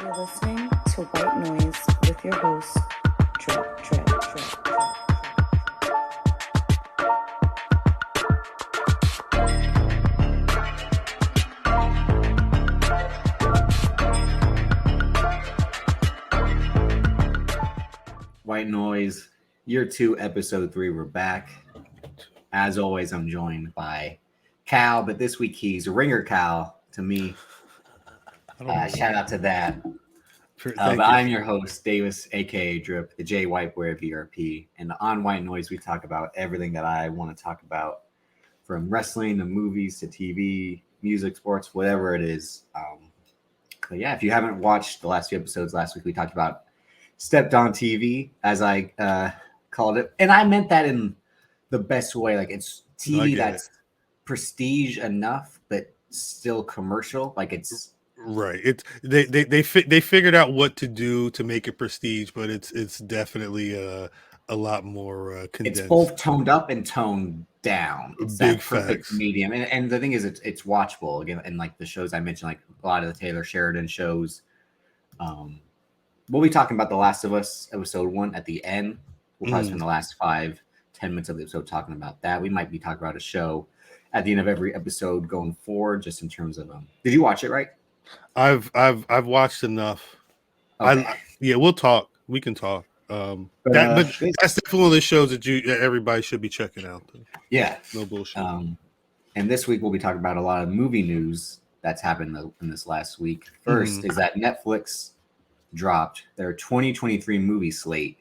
You're listening to White Noise with your host, Drip, Drip, Drip, Drip. White Noise, Year 2, Episode 3. We're back. As always, I'm joined by Khal, but this week he's Ringer Khal to me. Shout out to that. But I'm your host, Davis, aka Drip, the J Whiteware BRP. And on White Noise, we talk about everything that I want to talk about, from wrestling to movies to TV, music, sports, whatever it is. But yeah, if you haven't watched the last few episodes, last week we talked about Stepped on TV, as I called it. And I meant that in the best way. Like, it's TV that's prestige enough, but still commercial. Like, it's right. It's they figured out what to do to make it prestige, but it's definitely a lot more condensed. It's both toned up and toned down. It's Big that perfect facts. medium. And the thing is, it's watchable again. And like the shows I mentioned, like a lot of the Taylor Sheridan shows. We'll be talking about The Last of Us episode 1 at the end. We'll probably spend the last 5-10 minutes of the episode talking about that. We might be talking about a show at the end of every episode going forward, just in terms of Did you watch it, right? I've watched enough. Okay. We'll talk. We can talk. But that's definitely one of the shows that everybody should be checking out. Yeah. No bullshit. And this week we'll be talking about a lot of movie news that's happened in this last week. First is that Netflix dropped their 2023 movie slate.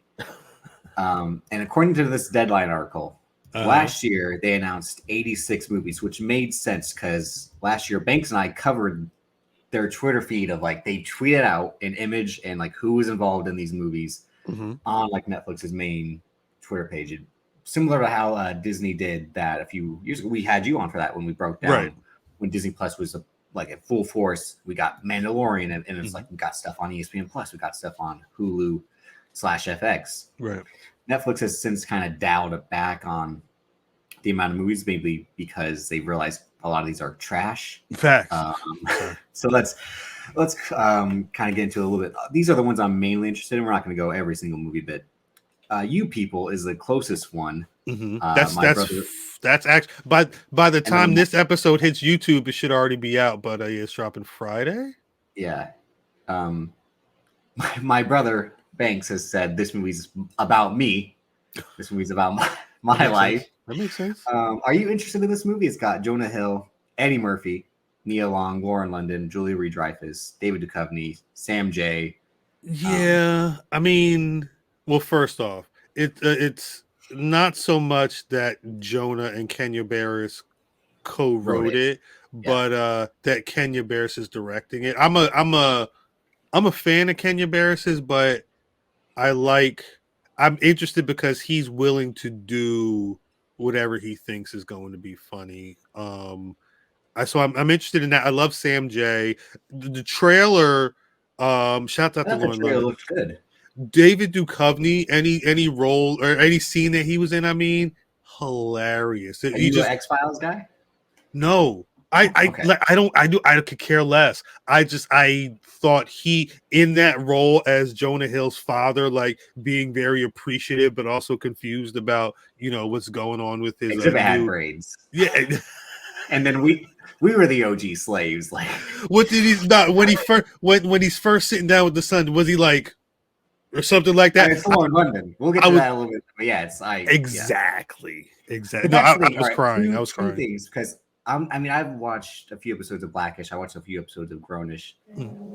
And according to this Deadline article, last year they announced 86 movies, which made sense because last year Banks and I covered their Twitter feed of like they tweeted out an image and like who was involved in these movies on like Netflix's main Twitter page. And similar to how Disney did that a few years ago. We had you on for that when we broke down when Disney Plus was like at full force. We got Mandalorian and it's like we got stuff on ESPN Plus, we got stuff on Hulu/FX. Right. Netflix has since kind of dialed it back on the amount of movies, maybe because they realized a lot of these are trash. Facts. So let's kind of get into a little bit. These are the ones I'm mainly interested in. We're not going to go every single movie, but You People is the closest one. That's actually by the time this episode hits YouTube, it should already be out. But it's dropping Friday. Yeah. My brother Banks has said this movie's about me. This movie's about my life. That makes sense. Are you interested in this movie? It's got Jonah Hill, Eddie Murphy, Nia Long, Lauren London, Julia Louis-Dreyfus, David Duchovny, Sam J. Yeah, I mean, well, first off, it's not so much that Jonah and Kenya Barris co-wrote it, but that Kenya Barris is directing it. I'm a fan of Kenya Barris's, but I'm interested because he's willing to do whatever he thinks is going to be funny. So I'm interested in that. I love Sam J. The trailer. Shout out to Lauren London. Looks good. David Duchovny, any role or any scene that he was in, I mean, hilarious. Are you an X-Files guy? No. I could care less. I thought he in that role as Jonah Hill's father, like being very appreciative but also confused about what's going on with his had braids. Yeah. And then we were the OG slaves. Like, what did he not when he's first sitting down with the son? Was he like, or something like that? It's Lauren London. We'll get to that a little bit. But yeah, it's exactly. No, I was crying. I was crying. Things because I've watched a few episodes of Blackish. I watched a few episodes of Grownish.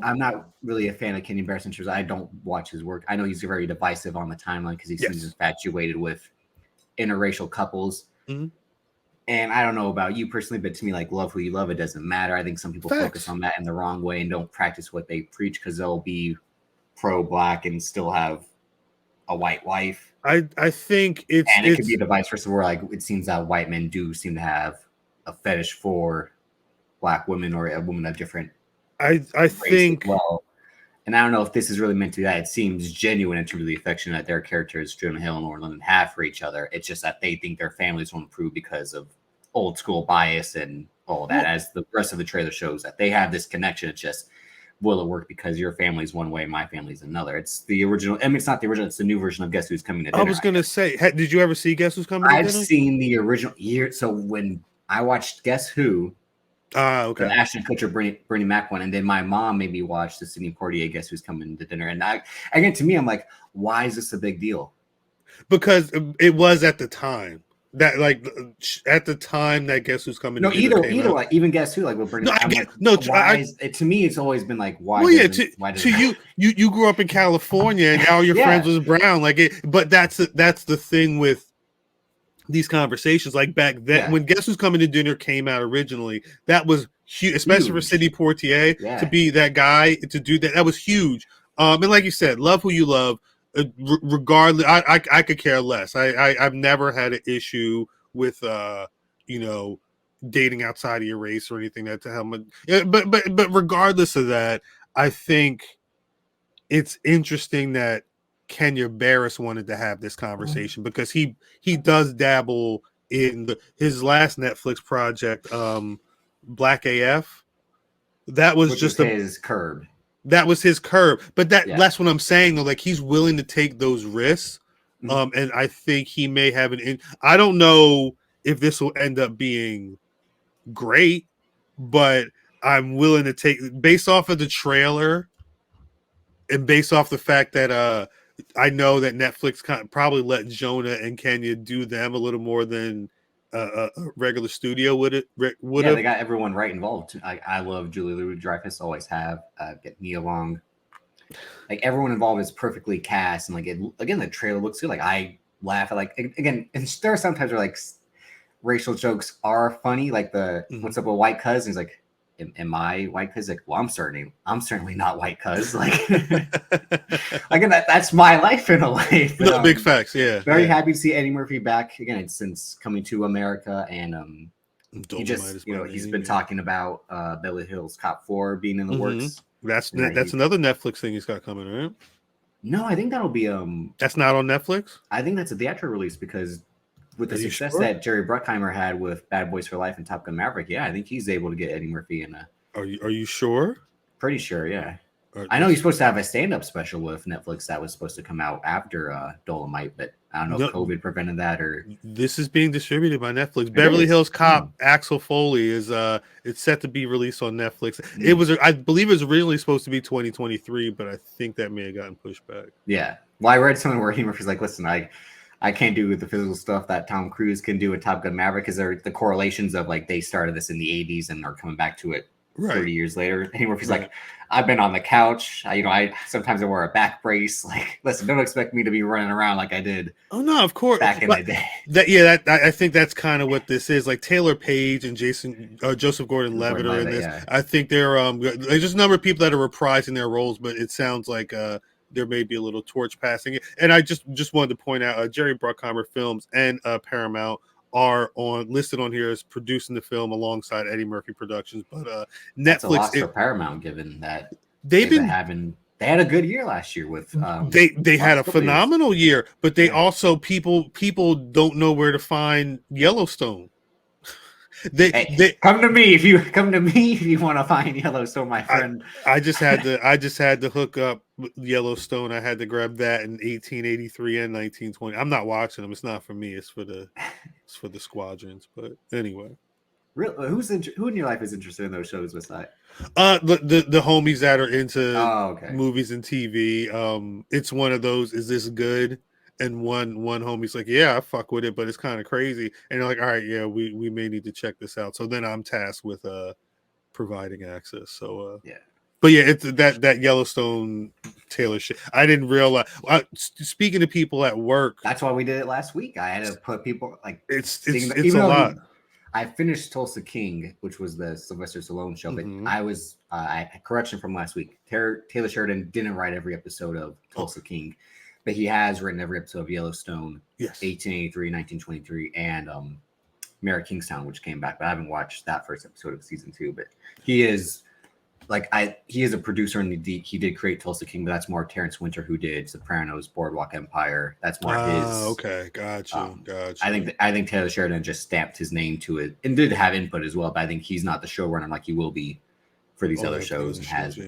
I'm not really a fan of Kenya Barris in terms I don't watch his work. I know he's very divisive on the timeline because he seems infatuated with interracial couples. And I don't know about you personally, but to me, like, love who you love, it doesn't matter. I think some people focus on that in the wrong way and don't practice what they preach because they'll be pro-black and still have a white wife. I think it could be the vice versa, where like it seems that white men do seem to have a fetish for black women or a woman of different. I think and I don't know if this is really meant to be that. It seems genuine in terms of the affection that their characters, Jonah Hill and Lauren London, have for each other. It's just that they think their families will improve because of old school bias and all that, as the rest of the trailer shows that they have this connection. It's just will it work because your family's one way, my family's another? It's the original. I mean, it's not the original. It's the new version of Guess Who's Coming to Dinner. I was gonna say, did you ever see Guess Who's Coming to Dinner? I've seen the original year. So when I watched Guess Who, okay, the Ashton Kutcher, Bernie Mac one, and then my mom made me watch the Sidney Poitier Guess Who's Coming to Dinner. And again, to me, I'm like, why is this a big deal? Because it was at the time. That like at the time that Guess Who's Coming. No, either like even Guess Who, like with Bernie. To me, it's always been like, why? Well, yeah, you grew up in California and all your friends was brown, like it. But that's the thing with these conversations. Like back then, when Guess Who's Coming to Dinner came out originally, that was huge, especially for Sidney Poitier to be that guy to do that. That was huge. And like you said, love who you love. Regardless, I could care less. I've never had an issue with dating outside of your race or anything. But regardless of that, I think it's interesting that Kenya Barris wanted to have this conversation because he does dabble in his last Netflix project, Black AF. That was just his Curb. That was his curve, but that's what I'm saying though. Like he's willing to take those risks, and I think he may have I don't know if this will end up being great, but I'm willing to take based off of the trailer, and based off the fact that I know that Netflix probably let Jonah and Kenya do them a little more than a regular studio would have. They got everyone right involved. I love Julie Louis-Dreyfus, always have. Get me along. Like everyone involved is perfectly cast, and like again, the trailer looks good. Like I laugh at again, and there are sometimes where like racial jokes are funny. Like the what's up with white cuz? He's like, am I white cuz? Like, well, I'm certainly not white cuz. Like, again, that's my life in a way. But, no, big facts. Yeah, very happy to see Eddie Murphy back again since coming to America, and he just he's been talking about Beverly Hills Cop 4 being in the works. That's another Netflix thing he's got coming, right? No, I think that'll be That's not on Netflix. I think that's a theatrical release because with the success that Jerry Bruckheimer had with Bad Boys for Life and Top Gun Maverick, I think he's able to get Eddie Murphy in a. Are you sure? Pretty sure, yeah. I know he's supposed to have a stand-up special with Netflix that was supposed to come out after Dolomite, but I don't know if COVID prevented that or. This is being distributed by Netflix. Beverly Hills Cop Axel Foley is it's set to be released on Netflix. It was, I believe, it was originally supposed to be 2023, but I think that may have gotten pushed back. Yeah, well, I read something where Eddie Murphy's like, "Listen, I can't do the physical stuff that Tom Cruise can do in Top Gun Maverick because they're the correlations of like they started this in the 80s and are coming back to it 30 years later." Eddie Murphy's like, "I've been on the couch. I sometimes I wear a back brace. Like, listen, don't expect me to be running around like I did." Oh no, of course. Back in the day. I think that's kind of what this is. Like Taylor Page and Joseph Gordon-Levitt are in this. Yeah. I think there's just a number of people that are reprising their roles, but it sounds like there may be a little torch passing. And I just wanted to point out Jerry Bruckheimer Films and Paramount are listed on here as producing the film alongside Eddie Murphy Productions. But Netflix, that's a loss for Paramount, given that they had a good year last year with they had a phenomenal year, but they also people don't know where to find Yellowstone. They come to me if you want to find Yellowstone, my friend. I just had to hook up Yellowstone. I had to grab that in 1883 and 1920. I'm not watching them. It's not for me. It's for the squadrons. But anyway, really, who in your life is interested in those shows besides? The homies that are into movies and TV. It's one of those. Is this good? And one homie's like, yeah, I fuck with it, but it's kind of crazy. And they're like, all right, yeah, we may need to check this out. So then I'm tasked with providing access. So but yeah, it's that Yellowstone Taylor shit. I didn't realize. Speaking to people at work, that's why we did it last week. I had to put people like it's a lot. I finished Tulsa King, which was the Sylvester Stallone show, but I was correction from last week. Taylor Sheridan didn't write every episode of Tulsa King. But he has written every episode of Yellowstone, 1883, 1923, and Mayor of Kingstown, which came back. But I haven't watched that first episode of season 2. But he is a producer, and he did create Tulsa King. But that's more Terrence Winter, who did Sopranos, Boardwalk Empire. That's more his. Okay, gotcha. I think Taylor Sheridan just stamped his name to it and did have input as well. But I think he's not the showrunner like he will be for these other shows. And has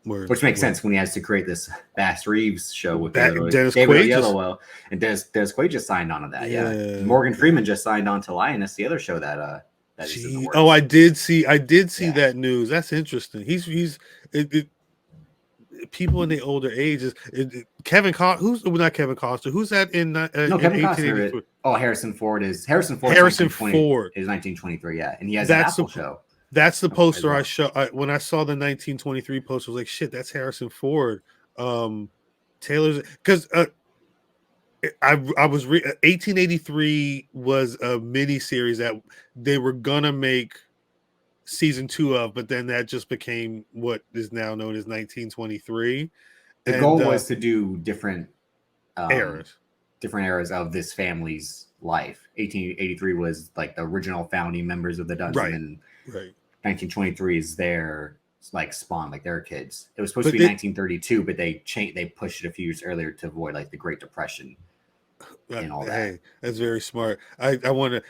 which makes sense when he has to create this Bass Reeves show with Dennis David Quaid Oyelowo, and Dennis Quaid just signed on to that. Yeah. Morgan Freeman just signed on to Lioness, the other show that is in the works. Oh, I did see that news. That's interesting. People in the older ages. Kevin Costner, not Kevin Costner? Who's that in? No, Kevin Costner. Harrison Ford. Is 1923. Yeah, and he has an Apple show. That's the poster I show. When I saw the 1923 poster, I was like, "Shit, that's Harrison Ford." Taylor's because I was 1883 was a mini series that they were gonna make season 2 of, but then that just became what is now known as 1923. The goal was to do different eras of this family's life. 1883 was like the original founding members of the Dunstan, and 1923 is their like spawn, like their kids. It was supposed to be 1932, but they pushed it a few years earlier to avoid like the Great Depression. And all that. Hey, that's very smart. I want to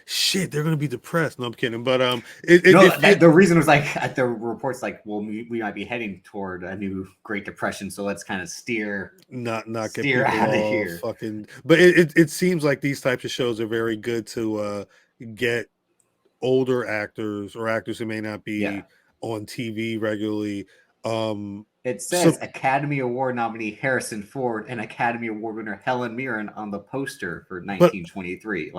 they're gonna be depressed. No, I'm kidding. But the reason was like at the reports like, well, we might be heading toward a new Great Depression, so let's kind of steer not get people out of here. But it seems like these types of shows are very good to get older actors or actors who may not be on TV regularly. It says Academy Award nominee Harrison Ford and Academy Award winner Helen Mirren on the poster for 1923.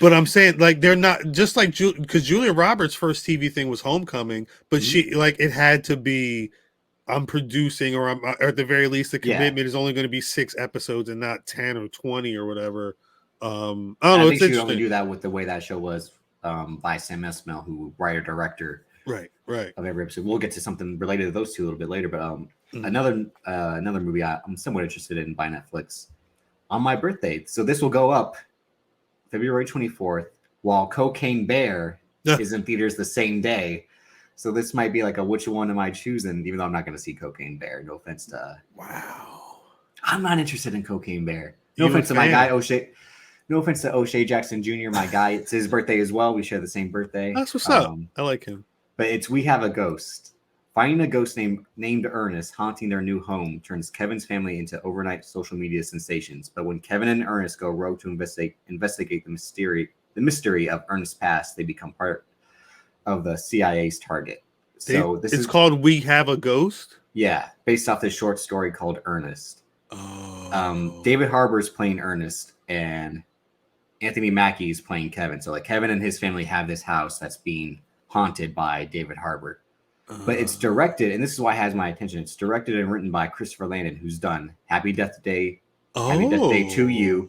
But I'm saying like they're not just like because Julia Roberts' first TV thing was Homecoming, but she like it had to be I'm producing or at the very least the commitment is only going to be 6 episodes and not 10 or 20 or whatever. I don't know. I think she would only do that with the way that show was by Sam Esmail, who writer director. Right. Of every episode. We'll get to something related to those two a little bit later, but another movie I'm somewhat interested in by Netflix on my birthday. So this will go up February 24th, while Cocaine Bear is in theaters the same day. So this might be like a which one am I choosing? Even though I'm not going to see Cocaine Bear. No offense to. Wow. I'm not interested in Cocaine Bear. No offense to my guy O'Shea. No offense to O'Shea Jackson Jr., my guy. It's his birthday as well. We share the same birthday. That's what's up. I like him. But it's We Have a Ghost. Finding a ghost named Ernest haunting their new home turns Kevin's family into overnight social media sensations. But when Kevin and Ernest go rogue to investigate the mystery of Ernest's past, they become part of the CIA's target. So it's called We Have a Ghost? Yeah, based off this short story called Ernest. Oh. David Harbour's playing Ernest, and Anthony Mackie is playing Kevin. So like Kevin and his family have this house that's being haunted by David Harbour. But it's directed, and this is why it has my attention. It's directed and written by Christopher Landon, who's done Happy Death Day, Happy Death Day to You,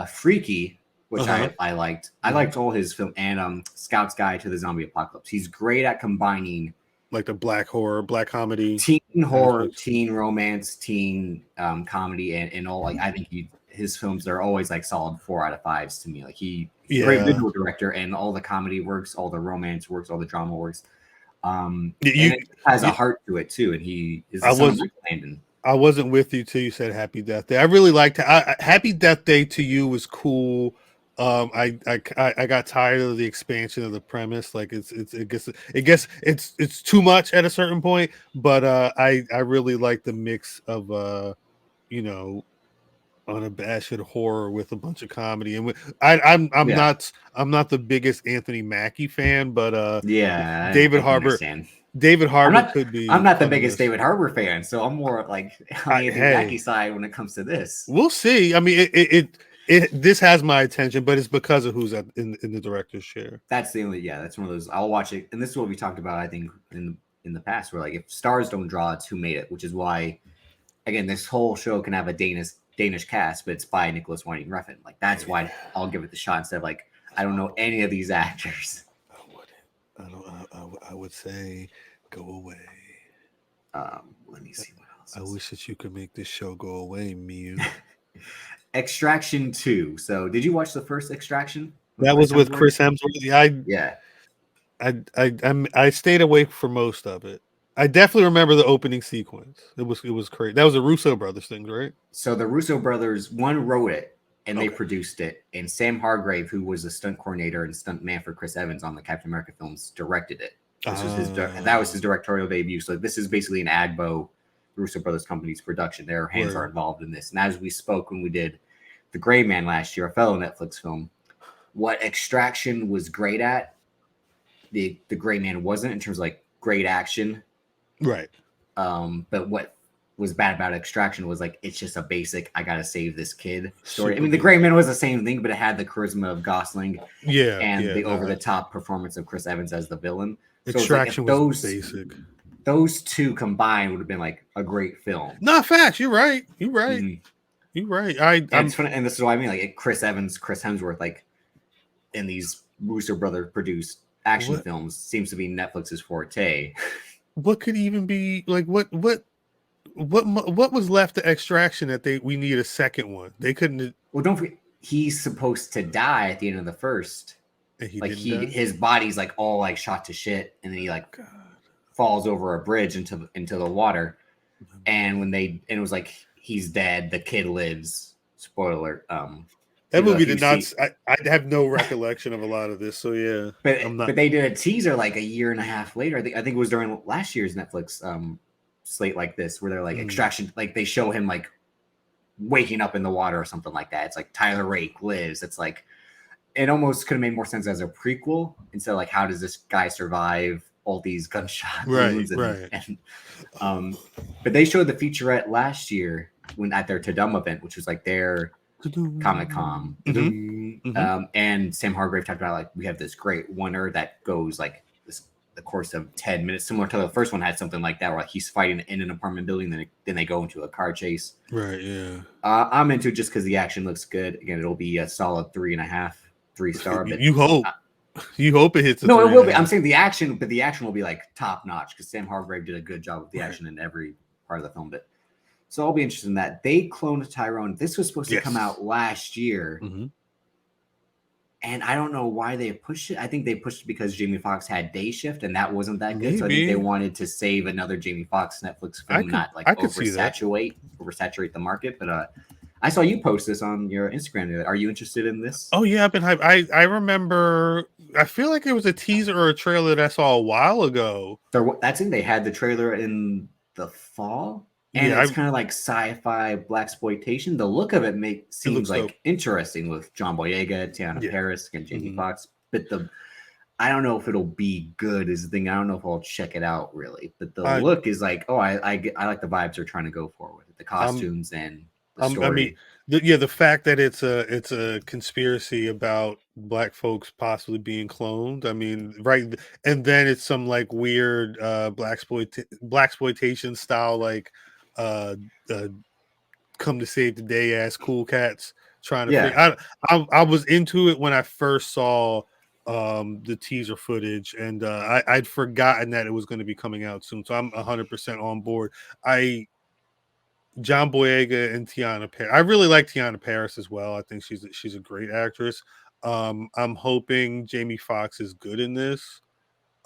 Freaky, which I liked. I liked all his film, and Scout's Guide to the Zombie Apocalypse. He's great at combining like the black horror, black comedy, teen horror, teen romance, teen comedy, and all. Like I think his films are always like solid 4 out of 5s to me. Like he's a great visual director, and all the comedy works, all the romance works, all the drama works. It has a heart to it too, and he is. I wasn't with you till you said Happy Death Day. I really liked Happy Death Day to You was cool. I got tired of the expansion of the premise. Like it gets it's too much at a certain point. But I really like the mix of unabashed horror with a bunch of comedy, and I'm not the biggest Anthony Mackie fan, but David Harbour could be. I'm not the biggest David Harbour fan, so I'm more like on the Anthony Mackie side when it comes to this. We'll see. I mean, this has my attention, but it's because of who's in the director's chair. That's the only that's one of those I'll watch it, and this is what we talked about. I think in the past, where like if stars don't draw, it's who made it, which is why again this whole show can have a Danish cast, but it's by Nicholas Winding Refn. Like that's why I'll give it the shot instead of like I don't know any of these actors. I would say go away. Let me see what else. I wish that you could make this show go away, Mew. Extraction 2. So did you watch the first Extraction? That was with Chris Hemsworth. I stayed awake for most of it. I definitely remember the opening sequence. It was crazy. That was a Russo brothers thing, right? So the Russo brothers, one wrote it and they produced it, and Sam Hargrave, who was a stunt coordinator and stunt man for Chris Evans on the Captain America films, directed it. This was that was his directorial debut. So this is basically an Agbo Russo Brothers Company's production. Their hands are involved in this. And as we spoke when we did The Gray Man last year, a fellow Netflix film, what Extraction was great at, the Gray Man wasn't, in terms of like great action. Right. But what was bad about Extraction was like, it's just a basic, I gotta save this kid story. I mean, The Gray Man was the same thing, but it had the charisma of Gosling, and the over-the-top performance of Chris Evans as the villain. So Extraction was basic. Those two combined would have been like a great film. No, facts. You're right. You're right. Mm-hmm. You're right. It's funny, and this is what I mean. Like Chris Evans, Chris Hemsworth, like in these Russo brother produced action films, seems to be Netflix's forte. What could even be like? What was left to Extraction that we need a second one? They couldn't. Well, don't forget, he's supposed to die at the end of the first. And his body's like all like shot to shit, and then he like falls over a bridge into the water. And it was like he's dead. The kid lives. Spoiler. That movie did not. I have no recollection of a lot of this, so yeah. But they did a teaser like a year and a half later. I think it was during last year's Netflix slate like this, where they're like Extraction, like they show him like waking up in the water or something like that. It's like Tyler Rake lives. It's like it almost could have made more sense as a prequel instead of like, how does this guy survive all these gunshot wounds? But they showed the featurette last year at their Tadum event, which was like their Comic-Con. And Sam Hargrave talked about like, we have this great wonder that goes like the course of 10 minutes, similar to the first one had something like that, where like he's fighting in an apartment building, then they go into a car chase. Right. Yeah. I'm into it just because the action looks good. Again, it'll be a solid 3.5, 3-star. But you hope. You hope it hits. No, it will be. I'm saying the action will be like top notch because Sam Hargrave did a good job with the action in every part of the film. But so I'll be interested in that. They cloned Tyrone. This was supposed to come out last year. And I don't know why they pushed it. I think they pushed it because Jamie Foxx had Day Shift, and that wasn't that good. So I think they wanted to save another Jamie Foxx Netflix film, not like oversaturate the market. But I saw you post this on your Instagram. Are you interested in this? Oh yeah, I've been hyped. I remember. I feel like it was a teaser or a trailer that I saw a while ago. That's it. They had the trailer in the fall. And it's kind of like sci-fi blaxploitation. The look of it seems like interesting with John Boyega, Tiana Paris, and Jamie Foxx. But I don't know if it'll be good is the thing. I don't know if I'll check it out really. But the look is like, I like the vibes they're trying to go for with it. The costumes and the story. I mean, the fact that it's a conspiracy about Black folks possibly being cloned. I mean, right, and then it's some like weird blaxploitation style like. Come to save the day ass cool cats trying to I was into it when I first saw the teaser footage, and I'd forgotten that it was going to be coming out soon, so I'm 100% on board. John Boyega and Tiana Paris. I really like Tiana Paris as well. I think she's a great actress. I'm hoping Jamie Foxx is good in this.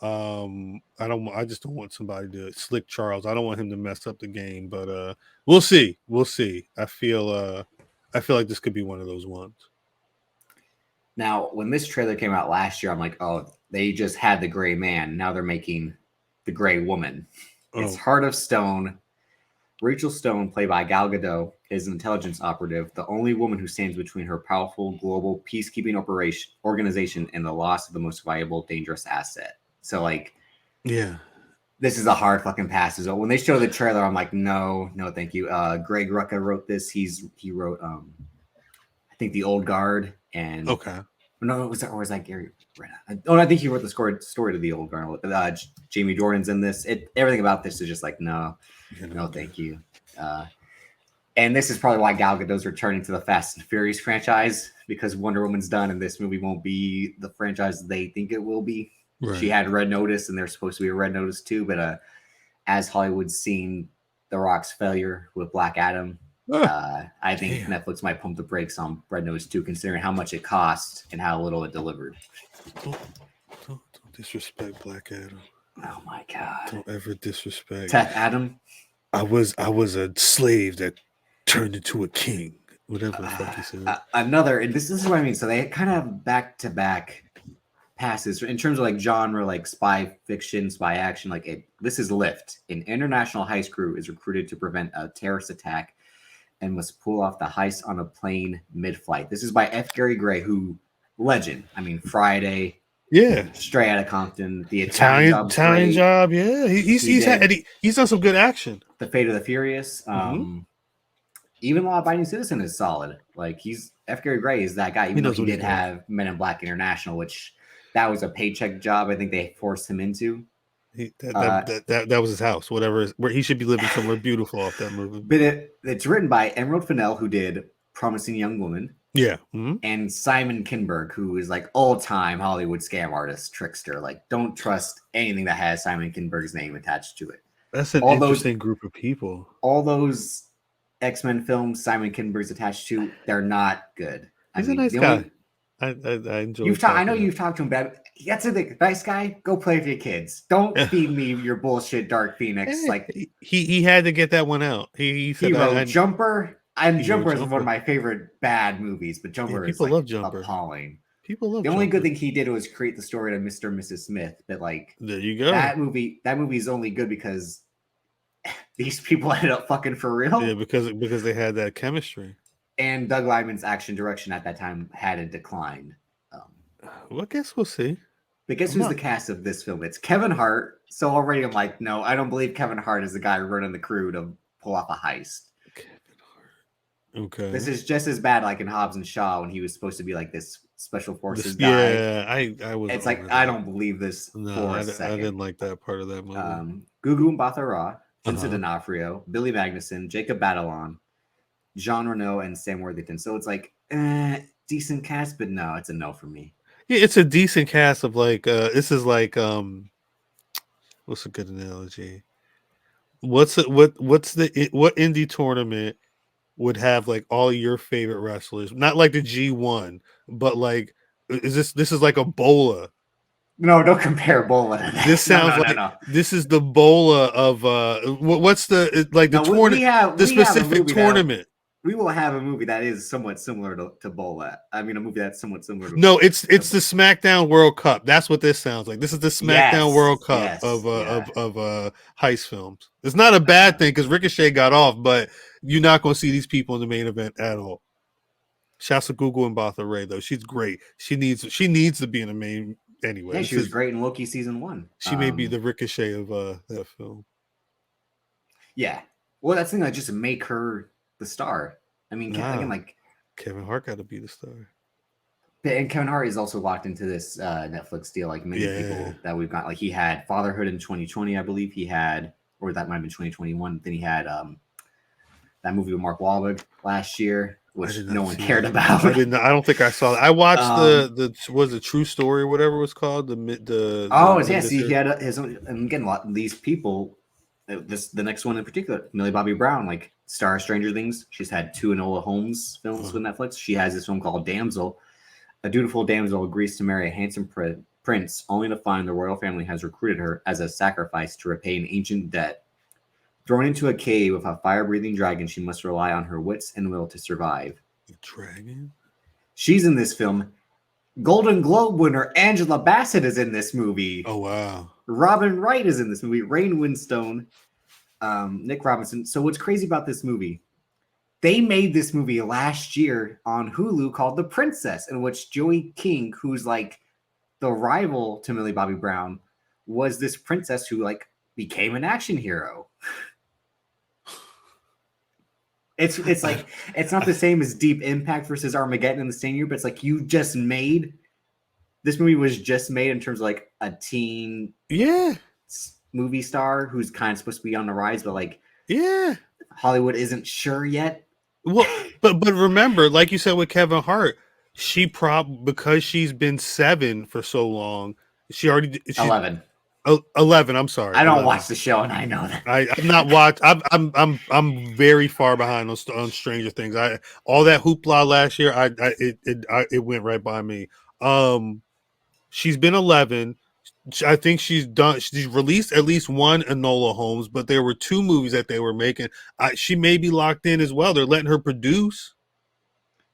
I just don't want somebody to slick Charles. I don't want him to mess up the game, but we'll see. I feel like this could be one of those ones. Now, when this trailer came out last year, I'm like, oh, they just had the Gray Man. Now they're making the Gray Woman. It's Heart of Stone. Rachel Stone, played by Gal Gadot, is an intelligence operative, the only woman who stands between her powerful global peacekeeping organization and the loss of the most valuable, dangerous asset. So, like, this is a hard fucking pass. So when they show the trailer, I'm like, no, thank you. Greg Rucka wrote this. He wrote, I think, The Old Guard and no, was that Gary? I think he wrote the story to The Old Guard. Jamie Jordan's in this. Everything about this is just like, no, thank you. And this is probably why Gal Gadot's returning to the Fast and Furious franchise, because Wonder Woman's done, and this movie won't be the franchise they think it will be. Right. She had Red Notice, and there's supposed to be a Red Notice too. But as Hollywood's seen The Rock's failure with Black Adam, I think Netflix might pump the brakes on Red Notice 2, considering how much it cost and how little it delivered. Don't disrespect Black Adam. Oh my God! Don't ever disrespect Teth Adam. I was a slave that turned into a king. Whatever the fuck you said. And this is what I mean. So they kind of back-to-back passes in terms of like genre, like spy fiction, spy action. Like this is Lift. An international heist crew is recruited to prevent a terrorist attack and must pull off the heist on a plane mid-flight. This is by F. Gary Gray, who legend. I mean, Friday, Straight Outta Compton, the Italian Job. Yeah, he's done some good action. The Fate of the Furious. Even Law Abiding Citizen is solid. Like F. Gary Gray is that guy. Even though he did have Men in Black International, which that was a paycheck job. I think they forced him into. That was his house. Whatever, where he should be living somewhere beautiful off that movie. But it's written by Emerald Fennell, who did Promising Young Woman. Yeah, and Simon Kinberg, who is like all-time Hollywood scam artist, trickster. Like, don't trust anything that has Simon Kinberg's name attached to it. That's an interesting group of people. All those X-Men films Simon Kinberg's attached to, they're not good. He's a nice guy. I enjoy. I know you've talked to him, but that's a nice guy. Go play with your kids. Don't feed me your bullshit, Dark Phoenix. Like he had to get that one out. He said, wrote Jumper. And Jumper is one of my favorite bad movies, but Jumper is like appalling. People love the only good thing he did was create the story of Mr. and Mrs. Smith. But like there you go. That movie is only good because these people ended up fucking for real. Yeah, because they had that chemistry. And Doug Liman's action direction at that time had a decline. Well, I guess we'll see. But guess who's the cast of this film? It's Kevin Hart. So already I'm like, no, I don't believe Kevin Hart is the guy running the crew to pull off a heist. Okay. This is just as bad like in Hobbs and Shaw when he was supposed to be like this special forces guy. Yeah, I was. It's like I don't believe this for a second. I didn't like that part of that movie. Gugu Mbatha-Raw, Vincent D'Onofrio, Billy Magnuson, Jacob Batalon, Jean Reno, and Sam Worthington. So it's like decent cast, but no, it's a no for me. Yeah, it's a decent cast of like this is like what's a good analogy? What indie tournament would have like all your favorite wrestlers, not like the G1, but like this is like a Bola. No, don't compare Bola to that. This sounds this is the Bola of what's the like the tournament, the specific tournament. We will have a movie that is somewhat similar to Bola. I mean, a movie that's somewhat similar to No, it's the SmackDown World Cup. That's what this sounds like. This is the SmackDown World Cup of heist films. It's not a bad thing because Ricochet got off, but you're not going to see these people in the main event at all. Shouts to Google and Mbatha Ray though. She's great. She needs to be in the main anyway. Yeah, she was great in Loki season 1. She may be the Ricochet of that film. Yeah. Well, that's the thing that just make her the star. I mean, again, like Kevin Hart got to be the star. And Kevin Hart is also locked into this Netflix deal, like many people that we've got. Like he had Fatherhood in 2020, I believe he had, or that might have been 2021. Then he had that movie with Mark Wahlberg last year, which no one cared about. I don't think I saw that. I watched the True Story or whatever it was called. Yes, he had his own. And again, these people. The next one in particular, Millie Bobby Brown, like star of Stranger Things. She's had 2 Enola Holmes films with Netflix. She has this film called Damsel. A dutiful damsel agrees to marry a handsome prince, only to find the royal family has recruited her as a sacrifice to repay an ancient debt. Thrown into a cave with a fire-breathing dragon, she must rely on her wits and will to survive. The dragon? She's in this film. Golden Globe winner Angela Bassett is in this movie. Oh, wow. Robin Wright is in this movie. Rainn Winstone, Nick Robinson. So what's crazy about this movie? They made this movie last year on Hulu called The Princess, in which Joey King, who's like the rival to Millie Bobby Brown, was this princess who like became an action hero. It's like it's not the same as Deep Impact versus Armageddon in the same year, but it's like this movie was just made in terms of like a teen movie star who's kind of supposed to be on the rise, but like Hollywood isn't sure yet. Well, but remember, like you said with Kevin Hart, because she's been 7 for so long, 11. 11. I'm sorry. I don't watch the show, and I know that. I'm not watch. I'm very far behind on Stranger Things. All that hoopla last year, it went right by me. She's been 11. I think she's released at least one Enola Holmes, but there were 2 movies that they were making. She may be locked in as well. They're letting her produce.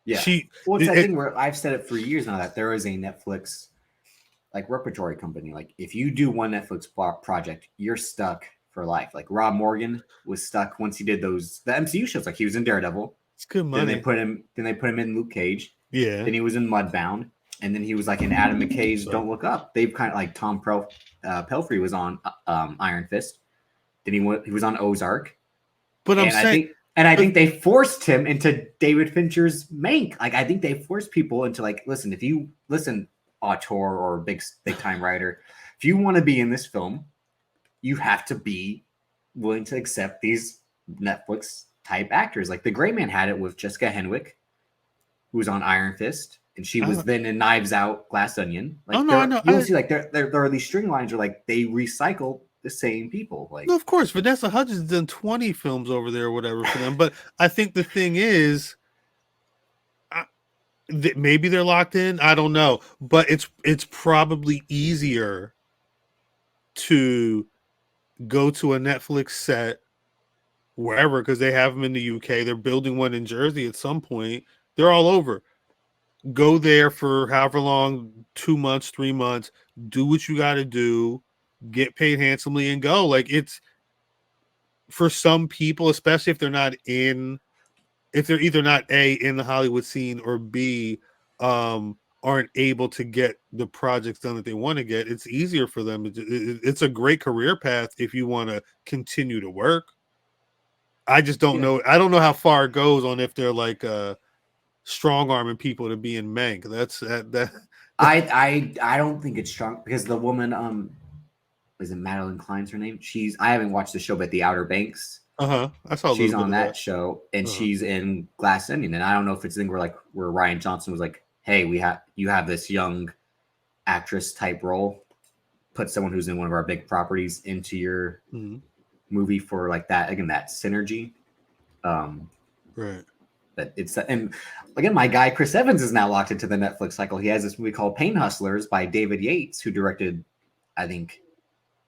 Yeah. It's that thing where I've said it for years now that there is a Netflix like repertory company. Like if you do one Netflix project, you're stuck for life. Like Rob Morgan was stuck once he did the MCU shows. Like he was in Daredevil. It's good money. Then they put him in Luke Cage. Yeah. Then he was in Mudbound, and then he was like in Adam McKay's Don't Look Up. They've kind of like Tom Pelphrey was on Iron Fist. Then he was on Ozark. But I think they forced him into David Fincher's Mank. Like I think they forced people into like, listen, if you auteur or big time writer, if you want to be in this film, you have to be willing to accept these Netflix type actors. Like the Gray Man had it with Jessica Henwick, who was on Iron Fist, and she was then in Knives Out, Glass Onion. Like, I know. You'll see, like there are these string lines where like they recycle the same people. Like, no, of course, Vanessa Hudgens done 20 films over there or whatever for them. But I think the thing is, maybe they're locked in. I don't know, but it's probably easier to go to a Netflix set wherever, because they have them in the UK. They're building one in Jersey at some point. They're all over. Go there for however long, 2 months, 3 months, do what you got to do, get paid handsomely and go. Like it's for some people, especially if they're either not A, in the Hollywood scene, or B, aren't able to get the projects done that they want to get, it's easier for them. It's a great career path if you want to continue to work. I just don't know. I don't know how far it goes on if they're like strong arming people to be in Mank. I don't think it's strong because the woman, is it Madeline Klein's her name? I haven't watched the show, but The Outer Banks. I saw. She's on that show, and she's in Glass Onion. And I don't know if it's a thing where Ryan Johnson was like, "Hey, you have this young actress type role. Put someone who's in one of our big properties into your movie for like that." Again, that synergy. Right. But and again, my guy Chris Evans is now locked into the Netflix cycle. He has this movie called Pain Hustlers by David Yates, who directed, I think,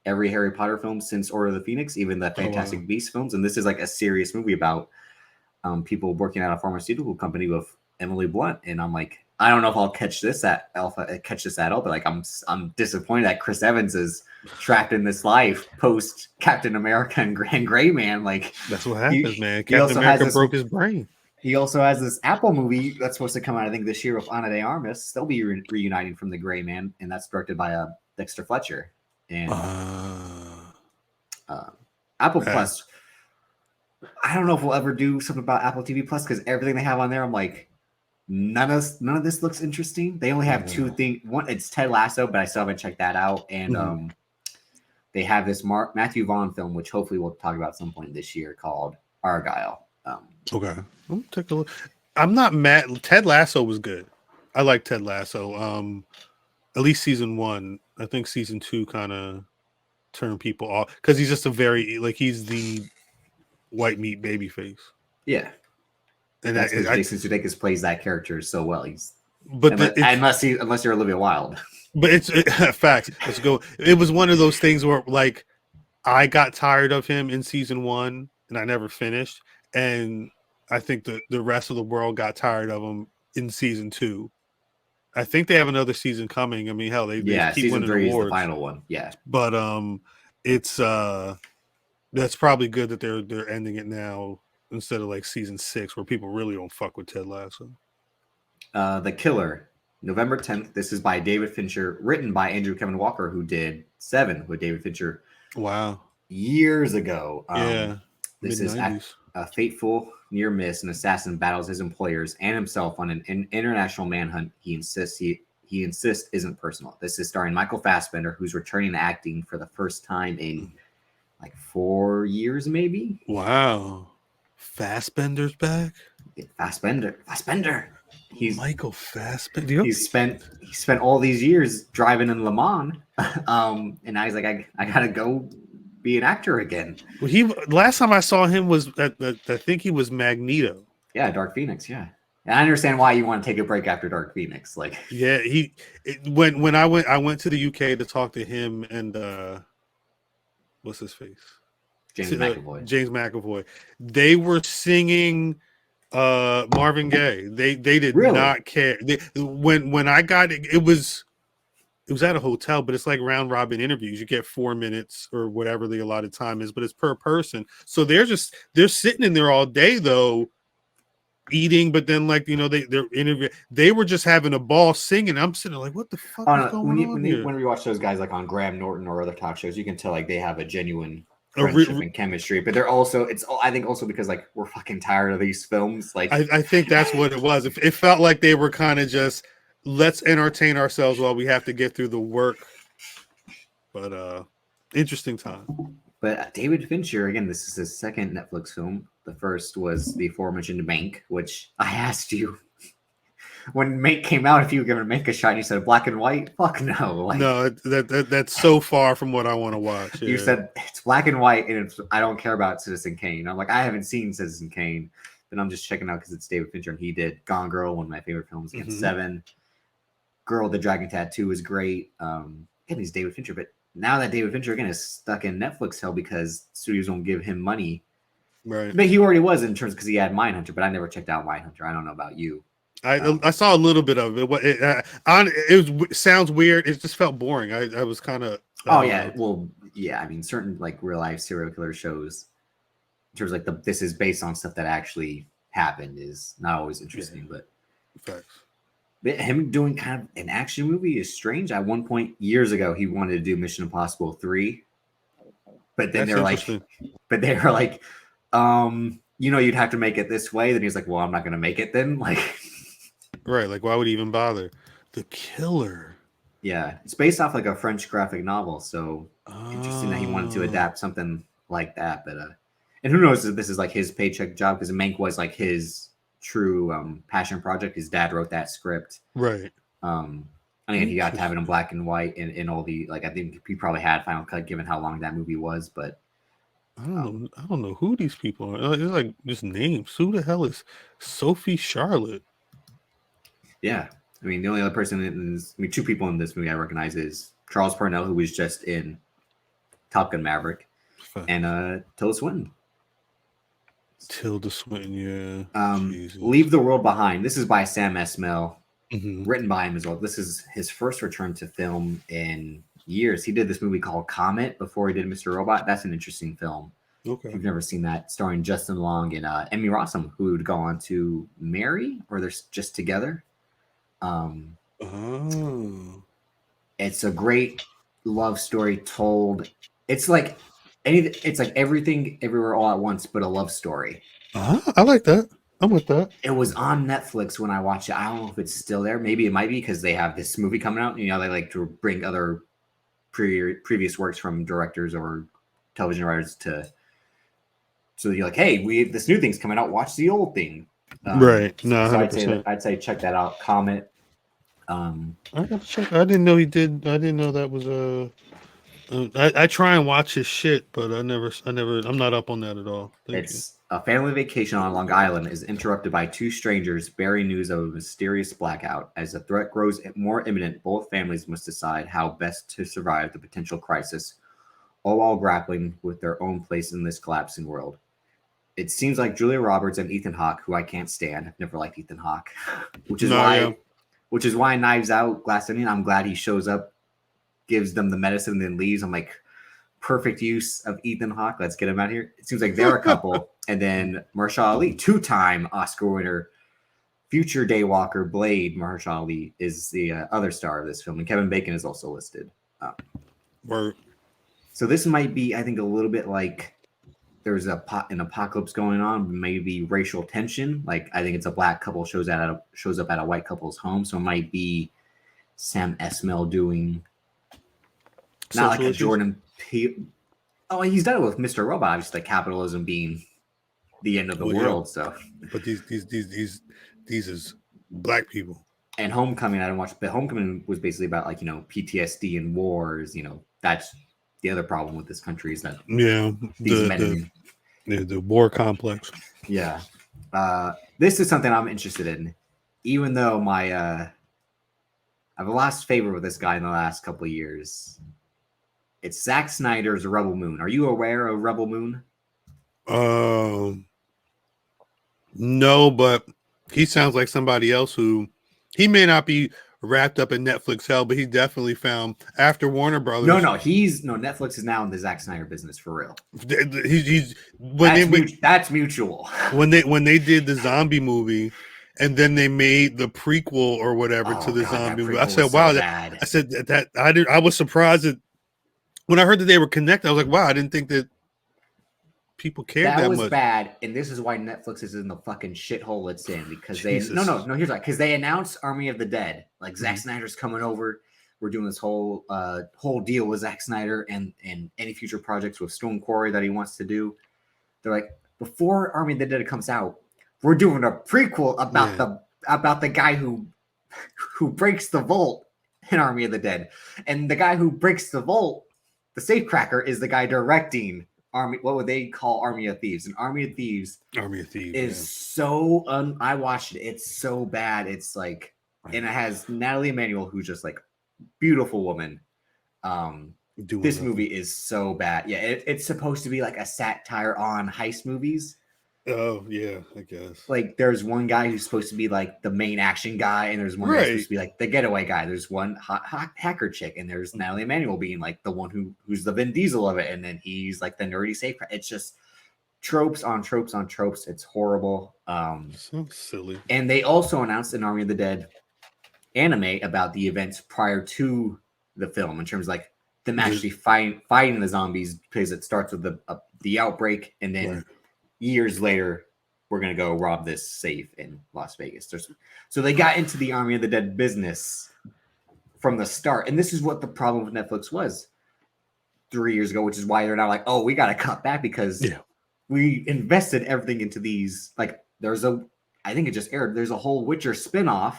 every Harry Potter film since Order of the Phoenix, even the Fantastic Beasts films. And this is like a serious movie about people working at a pharmaceutical company with Emily Blunt. And I'm like, I don't know if I'll catch this at all, but like I'm disappointed that Chris Evans is trapped in this life post Captain America and Gray Man. Like that's what happens, man. Captain America broke his brain. He also has this Apple movie that's supposed to come out, I think, this year with Ana de Armas. They'll be reuniting from the Gray Man, and that's directed by Dexter Fletcher. And Apple Plus, I don't know if we'll ever do something about Apple TV Plus because everything they have on there, I'm like, none of this looks interesting. They only have two things. One, it's Ted Lasso, but I still haven't checked that out. And they have this Matthew Vaughn film, which hopefully we'll talk about at some point this year, called Argyle. Okay, I'll take a look. I'm not mad. Ted Lasso was good. I like Ted Lasso. At least season 1. I think season 2 kind of turned people off because he's just he's the white meat baby face. Yeah, and that's because Jason Sudeikis plays that character so well. Unless you're Olivia Wilde. But facts. Let's go. It was one of those things where like I got tired of him in season 1 and I never finished, and I think the rest of the world got tired of him in season 2. I think they have another season coming. I mean, hell, they keep winning awards. Is the final one. Yeah, but it's that's probably good that they're ending it now instead of like season 6 where people really don't fuck with Ted Lasso. The Killer, November 10th. This is by David Fincher, written by Andrew Kevin Walker, who did 7 with David Fincher. Wow, years ago. This mid-90s. is a fateful near miss. An assassin battles his employers and himself on an international manhunt. He insists isn't personal. This is starring Michael Fassbender, who's returning to acting for the first time in like 4 years, maybe. Wow, Fassbender's back. Fassbender. He's Michael Fassbender. He spent all these years driving in Le Mans, and now he's like, I gotta go be an actor again. Well, last time I saw him was I think he was Magneto. Yeah, Dark Phoenix. Yeah, and I understand why you want to take a break after Dark Phoenix. Like, yeah, when I went to the UK to talk to him and what's his face, James McAvoy. They were singing Marvin Gaye. They did really? Not care. When I got it, it it was at a hotel, but it's like round robin interviews. You get 4 minutes or whatever the allotted time is, but it's per person. So they're sitting in there all day though, eating, but then like they're interviewing. They were just having a ball singing. I'm sitting there like, what the fuck is going on here? When we watch those guys like on Graham Norton or other talk shows, you can tell like they have a genuine A friendship and chemistry. But they're also I think also because like we're fucking tired of these films. Like I think that's what it was. It felt like they were kind of just let's entertain ourselves while we have to get through the work. But interesting time. But David Fincher, again, this is his second Netflix film. The first was the aforementioned Mank, which I asked you when Mank came out if you were going to make a shot. You said black and white. Fuck no. Like, no, that's so far from what I want to watch. Yeah. You said it's black and white, and I don't care about Citizen Kane. I'm like, I haven't seen Citizen Kane, but I'm just checking out because it's David Fincher, and he did Gone Girl, one of my favorite films. Again, 7. Girl with the Dragon Tattoo is great. Again, he's David Fincher, but now that David Fincher again is stuck in Netflix hell because studios won't give him money. Right. But he already was in terms because he had Mindhunter, but I never checked out Mindhunter. I don't know about you. I saw a little bit of it. It sounds weird. It just felt boring. I was kind of. Oh yeah, well yeah. I mean, certain like real life serial killer shows, in terms of like this is based on stuff that actually happened, is not always interesting. Yeah. But him doing kind of an action movie is strange. At one point years ago, he wanted to do Mission Impossible 3, but then they're like, you'd have to make it this way. Then he's like, well, I'm not going to make it then. Like, right. Like, why would he even bother? The Killer. Yeah. It's based off like a French graphic novel. So interesting that he wanted to adapt something like that. But, and who knows if this is like his paycheck job, because Mank was like his true passion project. His dad wrote that script. Right. And again, he got to have it in black and white and all the, like, I think he probably had Final Cut given how long that movie was, but I don't know who these people are. It's like just names. Who the hell is Sophie Charlotte? Yeah. I mean, the only other person two people in this movie I recognize is Charles Parnell, who was just in Top Gun Maverick, and Tilda Swinton. Tilda Swinton, yeah. Leave the World Behind. This is by Sam Esmail, written by him as well. This is his first return to film in years. He did this movie called Comet before he did Mr. Robot. That's an interesting film. Okay. If you've never seen that, starring Justin Long and Emmy Rossum, who would go on to marry, or they're just together. It's a great love story told. It's like Everything Everywhere All at Once, but a love story. I like that. I'm with that. It was on Netflix when I watched it. I don't know if it's still there. Maybe it might be because they have this movie coming out. They like to bring other previous works from directors or television writers so you're like, hey, this new thing's coming out. Watch the old thing. Right. No, so I'd say check that out. Comet. I gotta check. I didn't know he did. I didn't know that was a. I try and watch his shit, but I never. I'm not up on that at all. It's a family vacation on Long Island is interrupted by two strangers bearing news of a mysterious blackout. As the threat grows more imminent, both families must decide how best to survive the potential crisis, all while grappling with their own place in this collapsing world. It seems like Julia Roberts and Ethan Hawke, who I can't stand. I've never liked Ethan Hawke, which is why Knives Out, Glass Onion, I'm glad he shows up, gives them the medicine, and then leaves. I'm like, perfect use of Ethan Hawke. Let's get him out here. It seems like they're a couple. And then Mahershala Ali, 2-time Oscar winner, future Daywalker, Blade. Mahershala Ali is the other star of this film. And Kevin Bacon is also listed. Word. So this might be, I think, a little bit like there's an apocalypse going on, maybe racial tension. Like, I think it's a black couple shows up at a white couple's home. So it might be Sam Esmail doing not like a Jordan Peele. Oh, he's done it with Mr. Robot, obviously, like capitalism being the end of the world. Yeah. So, but these is black people. And Homecoming, I didn't watch, but Homecoming was basically about like PTSD and wars. That's the other problem with this country is that the war complex. Yeah, this is something I'm interested in, even though I've lost favor with this guy in the last couple of years. It's Zack Snyder's Rebel Moon. Are you aware of Rebel Moon? No, but he sounds like somebody else who he may not be wrapped up in Netflix hell, but he definitely found after Warner Brothers. No, Netflix is now in the Zack Snyder business for real. He's that's mutual. When they did the zombie movie, and then they made the prequel or whatever to the zombie movie. I said, "Wow!" I was surprised that when I heard that they were connected. I was like, "Wow!" I didn't think that people cared that much. That was bad, and this is why Netflix is in the fucking shithole it's in because here's why, because they announced Army of the Dead, like Zack Snyder's coming over. We're doing this whole deal with Zack Snyder and any future projects with Stone Quarry that he wants to do. They're like, before Army of the Dead comes out, we're doing a prequel about the guy who breaks the vault in Army of the Dead, and the guy who breaks the vault, the safecracker, is the guy directing Army. What would they call Army of Thieves? And Army of Thieves is so. I watched it. It's so bad. It's like, and it has Natalie Emanuel, who's just like beautiful woman. This movie is so bad. Yeah, it's supposed to be like a satire on heist movies. Oh yeah, I guess. Like there's one guy who's supposed to be like the main action guy, and there's one guy supposed to be like the getaway guy. There's one hacker chick, and there's Natalie Emanuel being like the one who's the Vin Diesel of it, and then he's like the nerdy safe. It's just tropes on tropes on tropes. It's horrible. So silly. And they also announced an Army of the Dead anime about the events prior to the film, in terms of like them actually fighting the zombies, because it starts with the outbreak, and then years later we're gonna go rob this safe in Las Vegas. So they got into the Army of the Dead business from the start, and this is what the problem with Netflix was 3 years ago, which is why they're now like, oh, we got to cut back because we invested everything into these. Like I think it just aired. There's a whole Witcher spinoff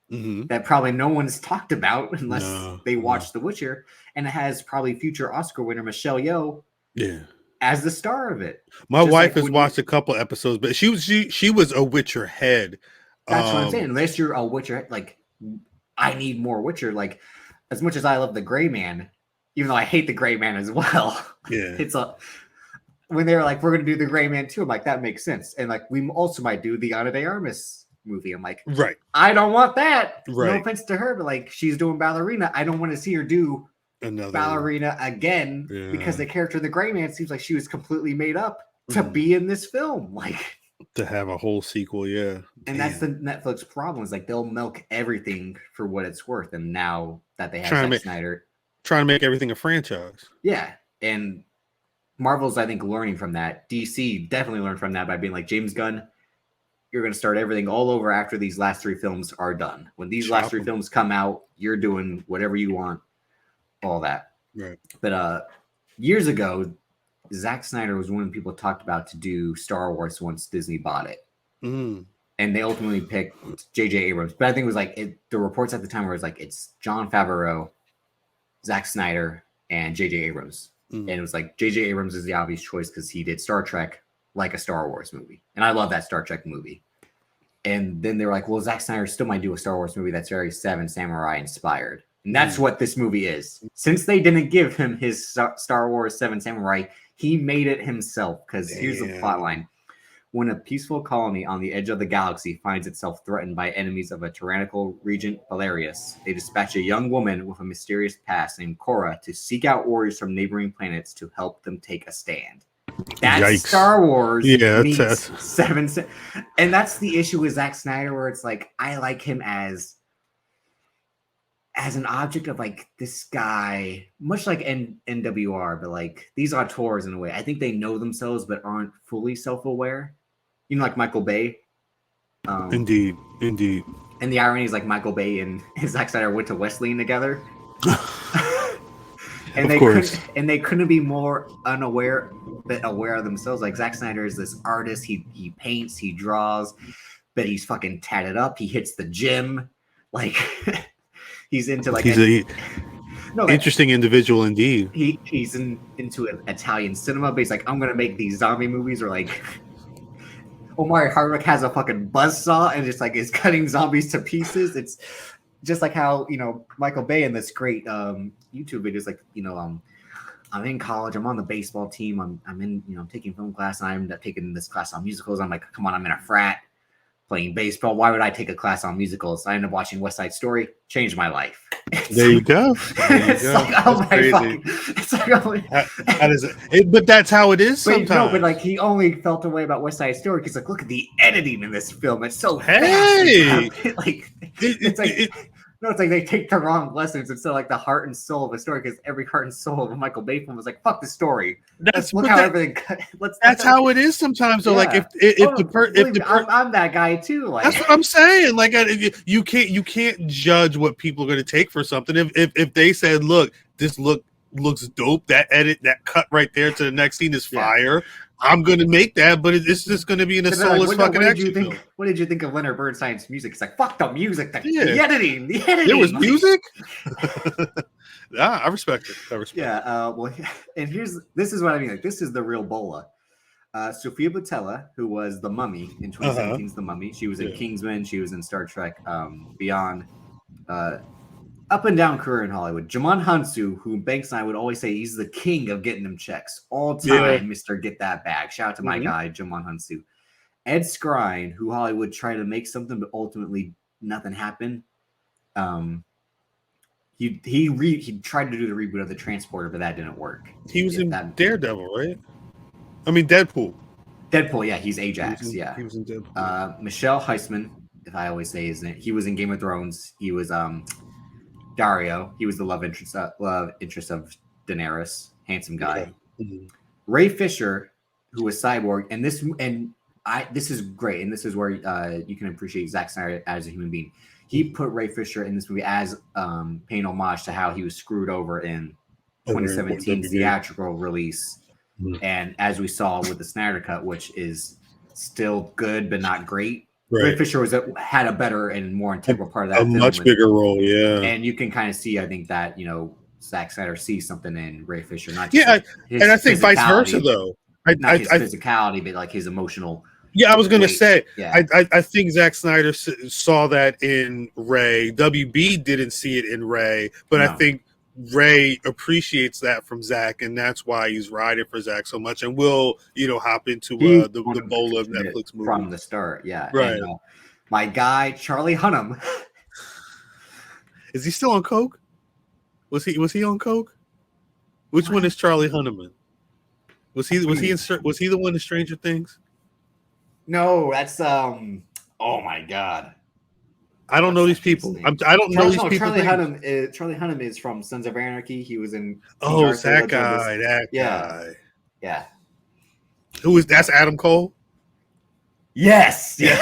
that probably no one's talked about unless they watched The Witcher, and it has probably future Oscar winner Michelle Yeoh as the star of it. My wife has watched a couple episodes, but she was a Witcher head. That's what I'm saying. Unless you're a Witcher head, like I need more Witcher. Like as much as I love the Gray Man, even though I hate the Gray Man as well. Yeah, when they're like, we're gonna do the Gray Man too, I'm like, that makes sense. And like we also might do the Ana de Armas movie. I'm like, I don't want that. No offense to her, but like she's doing Ballerina. I don't want to see her do another Ballerina again because the character of the Gray Man seems like she was completely made up to be in this film. Like to have a whole sequel, And that's the Netflix problem, is like they'll milk everything for what it's worth. And now that they have Zack Snyder trying to make everything a franchise. Yeah. And Marvel's, I think, learning from that. DC definitely learned from that by being like, James Gunn, you're going to start everything all over after these last 3 films are done. When these last 3 films come out, you're doing whatever you want, all that. Right. But years ago, Zack Snyder was one of the people talked about to do Star Wars once Disney bought it. And they ultimately picked J.J. Abrams. But I think it was like, the reports at the time were like, it's Jon Favreau, Zack Snyder, and J.J. Abrams. And it was like, J.J. Abrams is the obvious choice because he did Star Trek like a Star Wars movie. And I love that Star Trek movie. And then they were like, well, Zack Snyder still might do a Star Wars movie that's very Seven Samurai inspired. And that's what this movie is. Since they didn't give him his Star Wars Seven Samurai, he made it himself. Because here's the plot line. When a peaceful colony on the edge of the galaxy finds itself threatened by enemies of a tyrannical regent Valerius, they dispatch a young woman with a mysterious past named Korra to seek out warriors from neighboring planets to help them take a stand. That's Star Wars meets Seven. And that's the issue with Zack Snyder, where it's like, I like him as an object of like this guy, much like NWR, but like these auteurs in a way. I think they know themselves but aren't fully self-aware. You know, like Michael Bay. Indeed. And the irony is like Michael Bay and Zack Snyder went to Wesleyan together. And they couldn't be more unaware, but aware of themselves. Like Zack Snyder is this artist. He paints, he draws, but he's fucking tatted up. He hits the gym. Like he's into like interesting individual indeed. He's into Italian cinema, but he's like, I'm gonna make these zombie movies, or like Omari Hardwick has a fucking buzzsaw and just like is cutting zombies to pieces. It's just like how, you know, Michael Bay in this great YouTube videos, like, you know, I'm in college, I'm on the baseball team, I'm in, you know, I'm taking film class, and I'm taking this class on musicals. I'm like, come on, I'm in a frat. playing baseball. Why would I take a class on musicals? I ended up watching West Side Story. Changed my life. There you go. It's like, oh my fucking. It's like, oh how does it? But that's how it is sometimes. No, but like he only felt a way about West Side Story because like, look at the editing in this film. It's so fast. Like it's like. No, it's like they take the wrong lessons instead of like the heart and soul of a story, because every heart and soul of a Michael Bay film was like, fuck the story. That's how it is sometimes. So like I'm that guy too. Like that's what I'm saying. Like you can't judge what people are going to take for something. If they said, look, this looks dope, that edit, that cut right there to the next scene is fire. I'm going to make that, but it's just going to be in a soulless fucking action film. What did you think of Leonard Bernstein's music? It's like, fuck the music, the editing. There was music? I respect it. Well, and this is what I mean. Like, this is the real Bola. Sofia Boutella, who was the Mummy in 2017's The Mummy. She was in Kingsman. She was in Star Trek Beyond. Up and down career in Hollywood. Jamon Hansu, who Banks and I would always say he's the king of getting them checks. All time, Mr. Get That Bag. Shout out to my guy, Jamon Hansu. Ed Skrein, who Hollywood tried to make something, but ultimately nothing happened. He tried to do the reboot of The Transporter, but that didn't work. He was in Daredevil, right? I mean, Deadpool. Deadpool, yeah. He's Ajax, He was in Deadpool. Michelle Heisman, if I always say his name. He was in Game of Thrones. He was... Dario, he was the love interest of Daenerys, handsome guy. Ray Fisher, who was Cyborg, and this is great, and this is where you can appreciate Zack Snyder as a human being. He put Ray Fisher in this movie as paying homage to how he was screwed over in 2017's theatrical release, and as we saw with the Snyder Cut, which is still good but not great. Right. Ray Fisher had a better and more integral part of that film. Much bigger role, yeah. And you can kind of see, I think, that, Zack Snyder sees something in Ray Fisher. Not just and I think vice versa, though. Not his physicality, but like his emotional. Yeah, I was going to say, I think Zack Snyder saw that in Ray. WB didn't see it in Ray, but I think Ray appreciates that from Zach, and that's why he's riding for Zach so much. And we'll, hop into the bowl of Netflix movie from the start. Yeah, right. And, my guy Charlie Hunnam. Is he still on coke? Was he on coke? Which one is Charlie Hunnam? Was he the one in Stranger Things? No, that's oh my god. I don't know these people. I don't know these people. Charlie Hunnam is from Sons of Anarchy. He was in. That guy. Yeah. Who is that's Adam Cole? Yes. Yeah.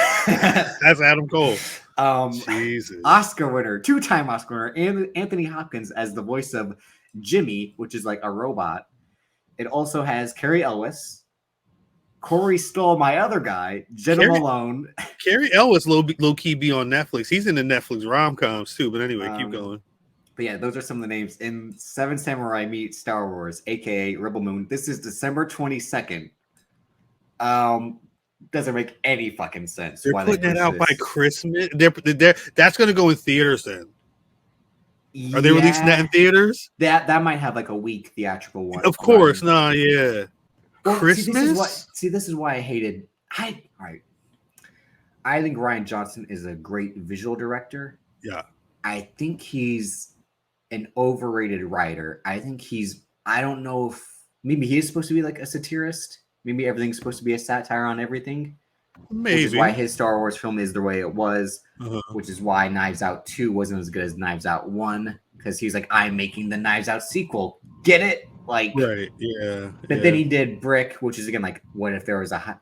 That's Adam Cole. Jesus. Oscar winner, 2-time Oscar winner, Anthony Hopkins as the voice of Jimmy, which is like a robot. It also has Carrie Elwes. Corey Stoll, my other guy, Jenna Malone. Carrie Elwes low-key be on Netflix. He's in the Netflix rom-coms too, but anyway, keep going. But yeah, those are some of the names. In Seven Samurai meet Star Wars, a.k.a. Rebel Moon. This is December 22nd. Doesn't make any fucking sense. They're putting that out by Christmas. That's going to go in theaters then. Are they releasing that in theaters? That might have like a week theatrical one. Of course, yeah. Well, Christmas. This is why I hated. I think Rian Johnson is a great visual director. Yeah. I think he's an overrated writer. I don't know if maybe he is supposed to be like a satirist. Maybe everything's supposed to be a satire on everything. Maybe. Which is why his Star Wars film is the way it was. Which is why Knives Out 2 wasn't as good as Knives Out 1. Because he's like, I'm making the Knives Out sequel. Get it? Like, right, yeah. But then he did Brick, which is again like, what if there was a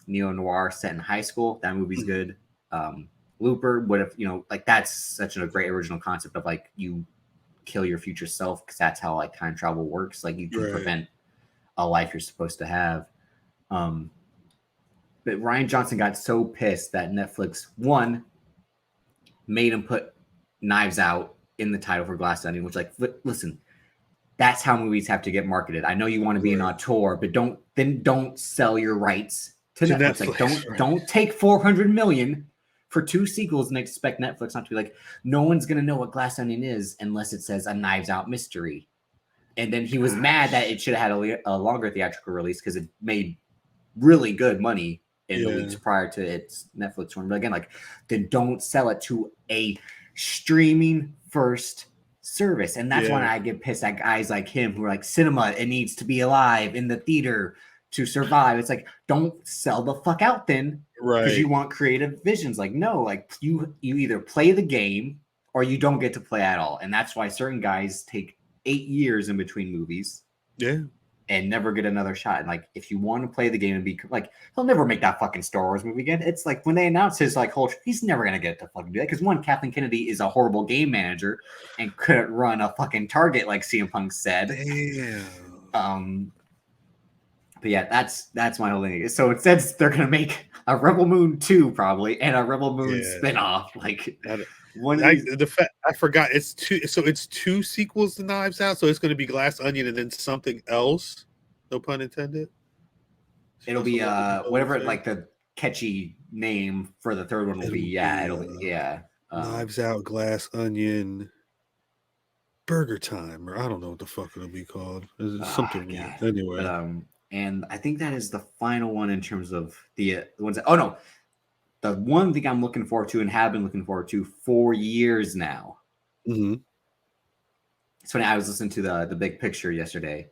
neo noir set in high school? That movie's good. Looper, what if like that's such a great original concept of like you kill your future self because that's how like time travel works. Like you can prevent a life you're supposed to have. But Rian Johnson got so pissed that Netflix made him put Knives Out in the title for Glass Onion, which like listen. That's how movies have to get marketed. I know you want to be an auteur, but don't sell your rights to Netflix. Like, don't take $400 million for 2 sequels and expect Netflix not to be like, no one's gonna know what Glass Onion is unless it says a Knives Out mystery. And then he was mad that it should have had a longer theatrical release because it made really good money in the weeks prior to its Netflix run. But again, like, then don't sell it to a streaming first service. And that's when I get pissed at guys like him who are like, cinema, it needs to be alive in the theater to survive. It's like, don't sell the fuck out then, because you want creative visions. Like, no, like you either play the game or you don't get to play at all. And that's why certain guys take 8 years in between movies. Yeah. And never get another shot. And like, if you want to play the game and be like, he'll never make that fucking Star Wars movie again. It's like when they announced his like whole, he's never gonna get to fucking do that, because one, Kathleen Kennedy is a horrible game manager and couldn't run a fucking target like CM Punk said. Damn. But yeah, that's my whole thing. So it says they're gonna make a Rebel Moon 2 probably and a Rebel Moon spinoff. Like I forgot it's two. So it's 2 sequels to Knives Out. So it's going to be Glass Onion and then something else. No pun intended. It'll be whatever like the catchy name for the third one will be. Knives Out, Glass Onion, Burger Time, or I don't know what the fuck it'll be called. It's something weird. Anyway. But, and I think that is the final one in terms of the ones. Oh no, the one thing I'm looking forward to and have been looking forward to for years now. Mm-hmm. It's funny. I was listening to the Big Picture yesterday,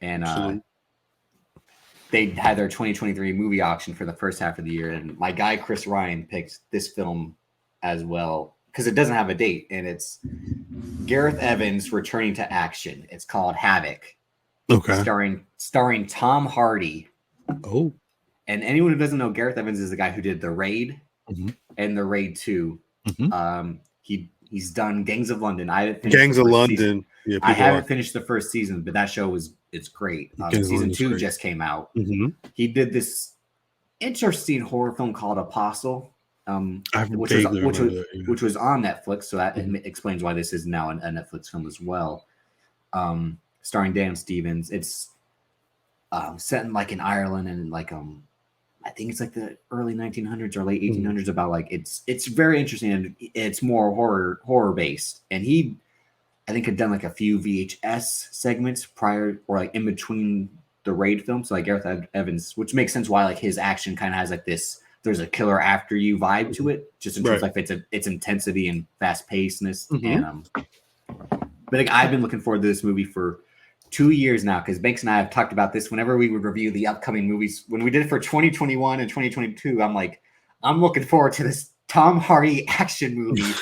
and they had their 2023 movie auction for the first half of the year, and my guy Chris Ryan picked this film as well because it doesn't have a date, and it's Gareth Evans returning to action. It's called Havoc. Okay. Starring Tom Hardy. Oh. And anyone who doesn't know, Gareth Evans is the guy who did The Raid and The Raid 2. Mm-hmm. He's done Gangs of London. I haven't finished Gangs of London. Yeah, I haven't finished the first season, but that show it's great. Season 2 just came out. Mm-hmm. He did this interesting horror film called Apostle, which was on Netflix. So that explains why this is now a Netflix film as well. Starring Dan Stevens. It's set in like in Ireland and like I think it's like the early 1900s or late 1800s. About like it's very interesting, and it's more horror based. And he, I think, had done like a few VHS segments prior or like in between the Raid films. So like Gareth Evans, which makes sense why like his action kind of has like this there's a killer after you vibe to it, just in terms of like its intensity and fast pacedness. And but like, I've been looking forward to this movie for 2 years now, because Banks and I have talked about this whenever we would review the upcoming movies. When we did it for 2021 and 2022, I'm like, I'm looking forward to this Tom Hardy action movie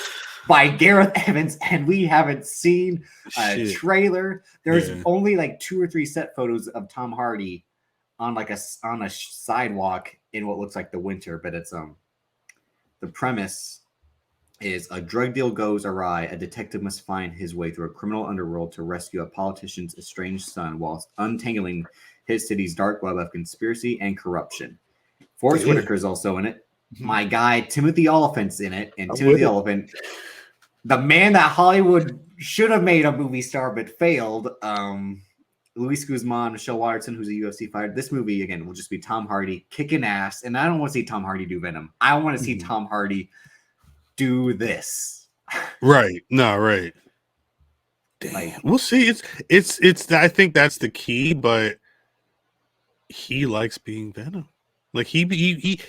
by Gareth Evans, and we haven't seen a trailer. There's only like 2 or 3 set photos of Tom Hardy on like a sidewalk in what looks like the winter, but it's the premise is a drug deal goes awry. A detective must find his way through a criminal underworld to rescue a politician's estranged son whilst untangling his city's dark web of conspiracy and corruption. Forrest Whitaker is also in it. My guy Timothy Olyphant's in it, and Timothy Olyphant, the man that Hollywood should have made a movie star but failed. Luis Guzman, Michelle Watterson, who's a UFC fighter. This movie again will just be Tom Hardy kicking ass, and I don't want to see Tom Hardy do Venom. I want to see Tom Hardy do this. Right. No, right. Damn. Like, we'll see. It's I think that's the key, but he likes being Venom. Like he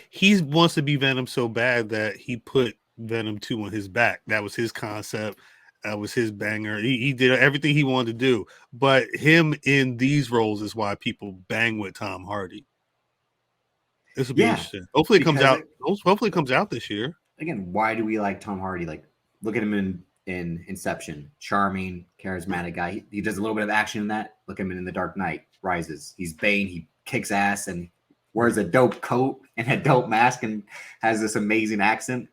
wants to be Venom so bad that he put Venom 2 on his back. That was his concept. That was his banger. He did everything he wanted to do. But him in these roles is why people bang with Tom Hardy. This will be interesting. Hopefully it comes out. Hopefully it comes out this year. Again, why do we like Tom Hardy? Like, look at him in Inception. Charming, charismatic guy. He does a little bit of action in that. Look at him in The Dark Knight Rises. He's Bane. He kicks ass and wears a dope coat and a dope mask and has this amazing accent.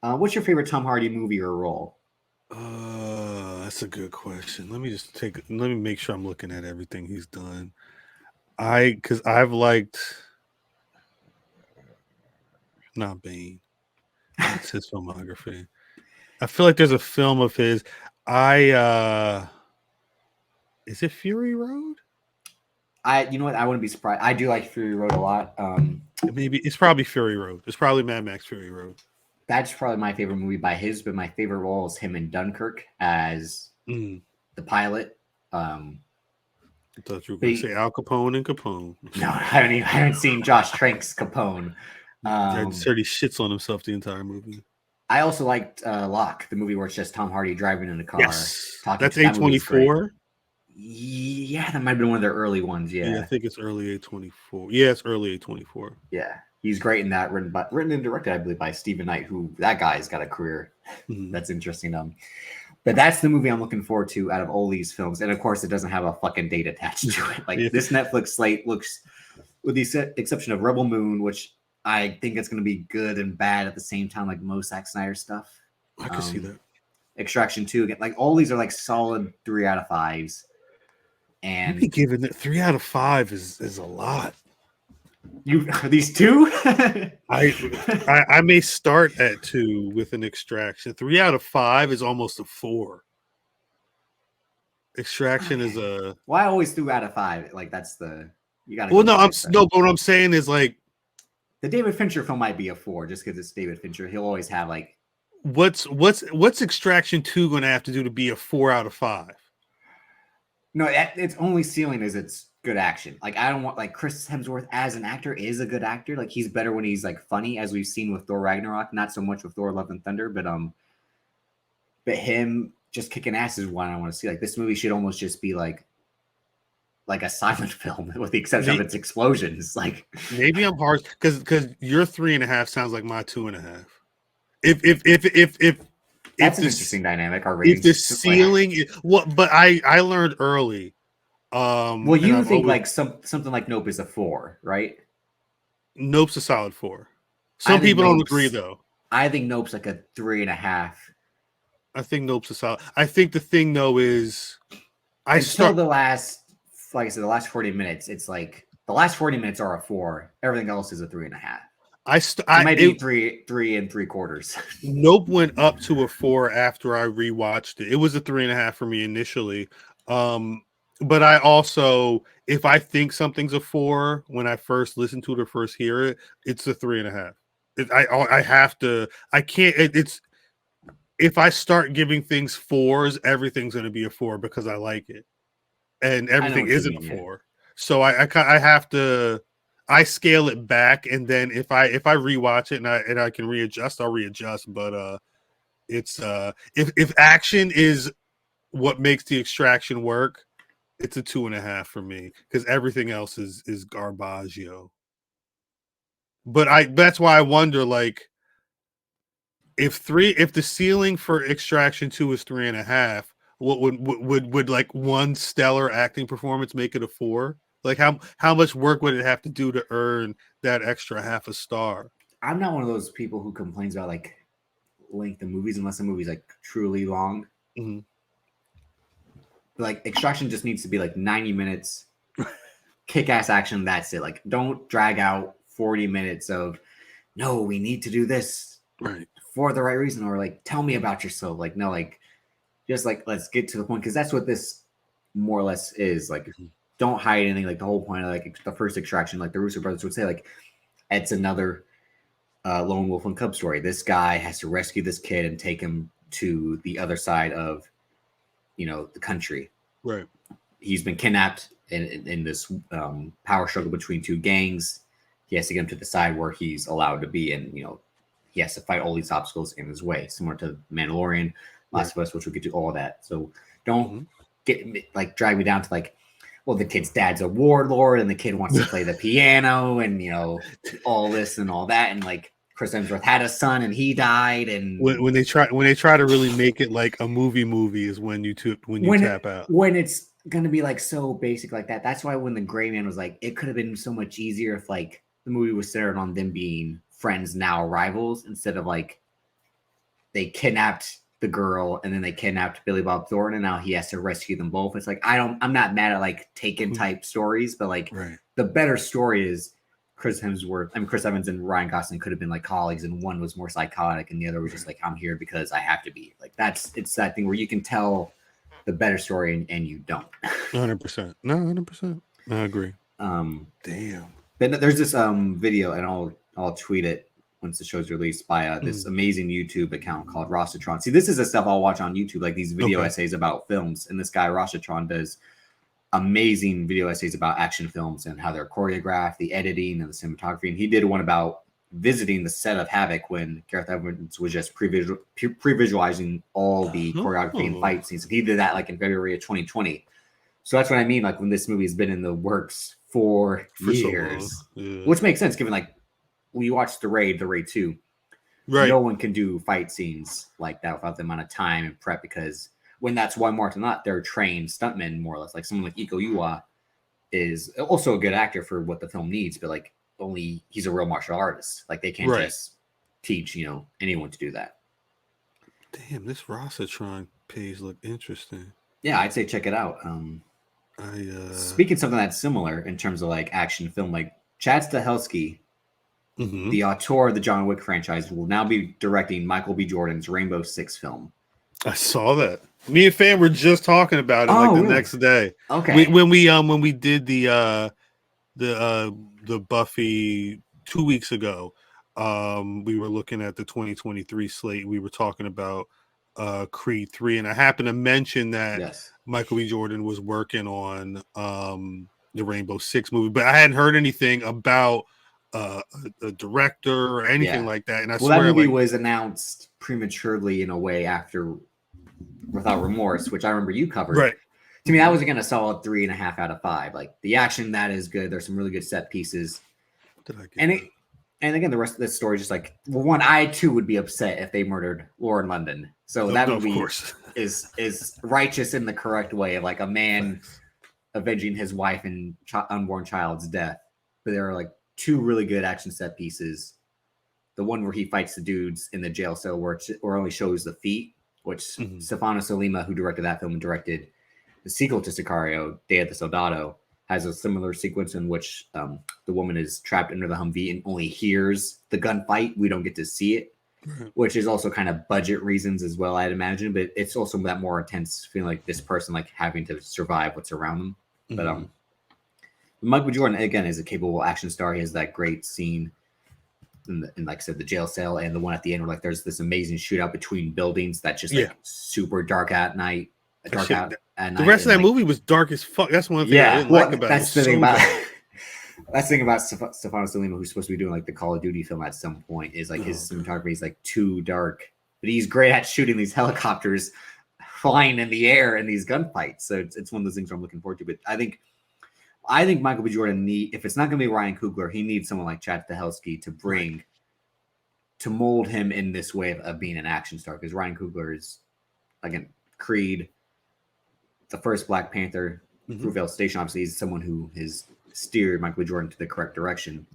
What's your favorite Tom Hardy movie or role? That's a good question. Let me make sure I'm looking at everything he's done. Because I've liked not Bane. It's his filmography. I feel like there's a film of his. Is it Fury Road? You know what? I wouldn't be surprised. I do like Fury Road a lot. Maybe it's probably Fury Road. It's probably Mad Max Fury Road. That's probably my favorite movie by his, but my favorite role is him in Dunkirk as the pilot. I thought you were going to say Al Capone and Capone. No, I haven't seen Josh Trank's Capone. I just heard he shits on himself the entire movie. I also liked Locke, the movie where it's just Tom Hardy driving in a car. Yes, that's that A24. Yeah, that might have been one of their early ones. Yeah, I think it's early A24. Yeah, it's early A24. Yeah, he's great in that. Written and directed, I believe, by Stephen Knight. Who that guy's got a career. That's interesting. But that's the movie I'm looking forward to out of all these films. And of course, it doesn't have a fucking date attached to it. Like this Netflix slate looks, with the exception of Rebel Moon, which I think it's going to be good and bad at the same time, like most Zack Snyder stuff. I can see that. Extraction 2, again, like all these are like solid 3 out of 5s. And maybe giving it 3 out of 5 is a lot. These 2? I may start at 2 with an Extraction. 3 out of 5 is almost a 4. Extraction is a. Well, I always 2 out of 5. Like that's the you got. Well, no, but what I'm saying is like the David Fincher film might be a 4 just because it's David Fincher. He'll always have like what's Extraction 2 going to have to do to be a 4 out of 5? No, its only ceiling is it's good action. Like I don't want like Chris Hemsworth as an actor is a good actor. Like he's better when he's like funny, as we've seen with Thor Ragnarok. Not so much with Thor Love and Thunder, but him just kicking ass is one I want to see. Like this movie should almost just be like a silent film, with the exception of its explosions. Like maybe I'm harsh because your 3.5 sounds like my 2.5. If that's an interesting dynamic. Our ratings, if the ceiling is but I learned early. Well, you think like something like Nope is a 4, right? Nope's a solid 4. Some people don't agree though. I think Nope's like a 3.5. I think Nope's a solid. I think the thing though is the last, like I said, the last 40 minutes, it's like the last 40 minutes are a 4. Everything else is a 3.5. I might be 3 3/4. Nope went up to a 4 after I rewatched it. It was a 3.5 for me initially. But I also, if I think something's a 4 when I first listen to it or first hear it, it's a 3.5. I have to. I can't. It's if I start giving things 4s, everything's going to be a 4 because I like it, and everything isn't a 4. So I have to. I scale it back, and then if I rewatch it and I can readjust, I'll readjust. But it's if action is what makes the Extraction work, it's a 2.5 for me because everything else is garbaggio. But that's why I wonder, like, if the ceiling for Extraction 2 is 3.5, what would like one stellar acting performance make it a 4? Like how much work would it have to do to earn that extra half a star? I'm not one of those people who complains about like length of movies unless a movie's like truly long. Mm-hmm. Like Extraction just needs to be like 90 minutes, kick-ass action. That's it. Like don't drag out 40 minutes of no, we need to do this right for the right reason, or like tell me about yourself. Like no, like just like let's get to the point because that's what this more or less is. Like don't hide anything. Like the whole point of like the first Extraction, like the Russo brothers would say, like it's another lone wolf and cub story. This guy has to rescue this kid and take him to the other side of the country. Right. He's been kidnapped in this power struggle between 2 gangs. He has to get him to the side where he's allowed to be, and he has to fight all these obstacles in his way, similar to Mandalorian, Last of Us, which we'll get to all of that. So don't get like drag me down to like, well, the kid's dad's a warlord and the kid wants to play the piano and all this and all that, and like Chris Hemsworth had a son and he died, and when they try to really make it like a movie is when you tap out. When it's gonna be like so basic like that. That's why when the Gray Man was like, it could have been so much easier if like the movie was centered on them being friends now rivals instead of like they kidnapped the girl and then they kidnapped Billy Bob Thornton and now he has to rescue them both. It's like I'm not mad at like Taken type stories, but like the better story is Chris Evans and Ryan Gosling could have been like colleagues, and one was more psychotic and the other was just like, I'm here because I have to be. Like it's that thing where you can tell the better story and you don't. 100%. No, 100%. I agree. Damn. But there's this video, and I'll tweet it once the show's released, by this amazing YouTube account called Rossatron. See, this is the stuff I'll watch on YouTube, like these video essays about films. And this guy Rossatron does amazing video essays about action films and how they're choreographed, the editing and the cinematography. And he did one about visiting the set of Havoc when Gareth Evans was just pre-visualizing all the choreography and fight scenes. And he did that like in February of 2020. So that's what I mean. Like when this movie has been in the works for years, which makes sense given like when you watch The Raid 2, no one can do fight scenes like that without the amount of time and prep, because when that's one more than not, they're trained stuntmen more or less. Like someone like Iko Uwais is also a good actor for what the film needs, but like only he's a real martial artist. Like they can't just teach, anyone to do that. Damn, this Rossatron page look interesting. Yeah, I'd say check it out. Speaking of something that's similar in terms of like action film, like Chad Stahelski, the auteur of the John Wick franchise, will now be directing Michael B. Jordan's Rainbow Six film. I saw that. Me and Fan were just talking about it next day. Okay. When we did the Buffy 2 weeks ago, we were looking at the 2023 slate. We were talking about Creed 3, and I happened to mention that Michael B. Jordan was working on the Rainbow Six movie, but I hadn't heard anything about a director or anything like that. And I swear that movie was announced prematurely in a way after Without Remorse, which I remember you covered. Right. To me, that was again a solid 3.5 out of 5. Like the action, that is good. There's some really good set pieces. And again, the rest of the story, just like, well, one, I too would be upset if they murdered Lauren London. So that movie is righteous in the correct way of like a man avenging his wife and unborn child's death. But there are like 2 really good action set pieces. The one where he fights the dudes in the jail cell where only shows the feet, which Stefano Sollima, who directed that film and directed the sequel to Sicario, Day of the Soldado, has a similar sequence in which the woman is trapped under the Humvee and only hears the gunfight. We don't get to see it, which is also kind of budget reasons as well, I'd imagine. But it's also that more intense feeling like this person like having to survive what's around them. But Michael Jordan, again, is a capable action star. He has that great scene in like I said, the jail cell, and the one at the end where like there's this amazing shootout between buildings that's just like super dark at night. The rest of that movie was dark as fuck. That's one thing I didn't like about it. That's the thing about that's the thing about Stefano Sollima, who's supposed to be doing like the Call of Duty film at some point, is like his cinematography is like too dark, but he's great at shooting these helicopters flying in the air in these gunfights. So it's one of those things I'm looking forward to. But I think Michael B. Jordan if it's not going to be Ryan Coogler, he needs someone like Chad Stahelski to mold him in this way of being an action star, because Ryan Coogler is, again, Creed, the first Black Panther, Fruitvale Station, obviously, is someone who has steered Michael B. Jordan to the correct direction.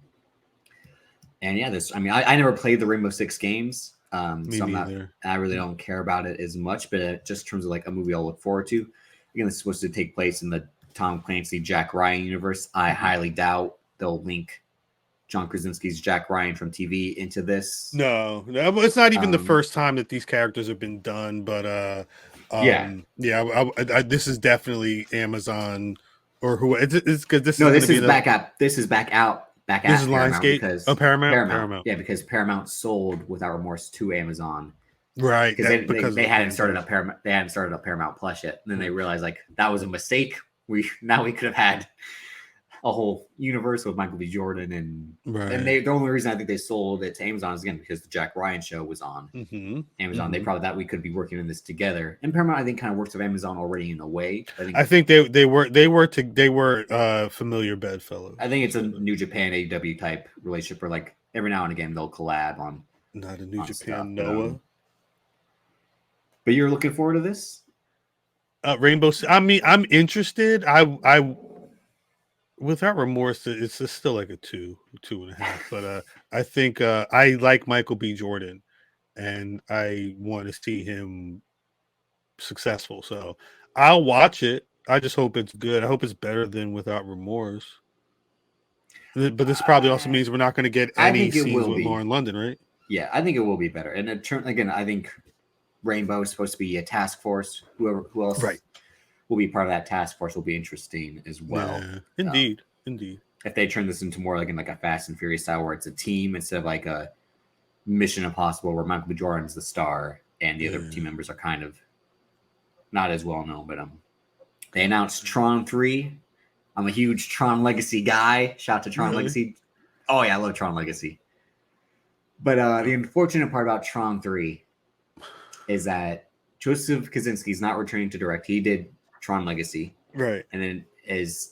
And I never played the Rainbow Six games. I really don't care about it as much, but just in terms of like a movie I'll look forward to. Again, it's supposed to take place in the Tom Clancy, Jack Ryan universe. I highly doubt they'll link John Krasinski's Jack Ryan from TV into this. No, it's not even the first time that these characters have been done, but this is definitely Amazon or who it's because this is back out. This is back out. This is Lionsgate because Paramount. Yeah, because Paramount sold Without Remorse to Amazon. Right. Because they hadn't started up Paramount. They hadn't started up Paramount Plus yet. And then they realized like that was a mistake. We could have had a whole universe with Michael B. Jordan and the only reason I think they sold it to Amazon is again because the Jack Ryan show was on Amazon. They probably thought we could be working on this together. And Paramount I think kind of works with Amazon already in a way. I think they were familiar bedfellows. I think it's a New Japan AEW type relationship where like every now and again they'll collab on. Not a New Japan Noah. But you're looking forward to this? Rainbow. I mean, I'm interested. I Without Remorse, it's still like a 2.5. But I think I like Michael B. Jordan, and I want to see him successful. So I'll watch it. I just hope it's good. I hope it's better than Without Remorse. But this probably also means we're not going to get any scenes with Lauren London, right? Yeah, I think it will be better. And again, I think Rainbow is supposed to be a task force. Who else will be part of that task force will be interesting as well. Yeah, indeed. If they turn this into more like a Fast and Furious style where it's a team instead of like a Mission Impossible where Michael B. Jordan's the star and the other team members are kind of not as well known, but They announced Tron 3. I'm a huge Tron Legacy guy. Shout out to Tron Legacy. Oh, yeah, I love Tron Legacy. But the unfortunate part about Tron 3 is that Joseph Kosinski's not returning to direct. He did Tron Legacy. Right. And then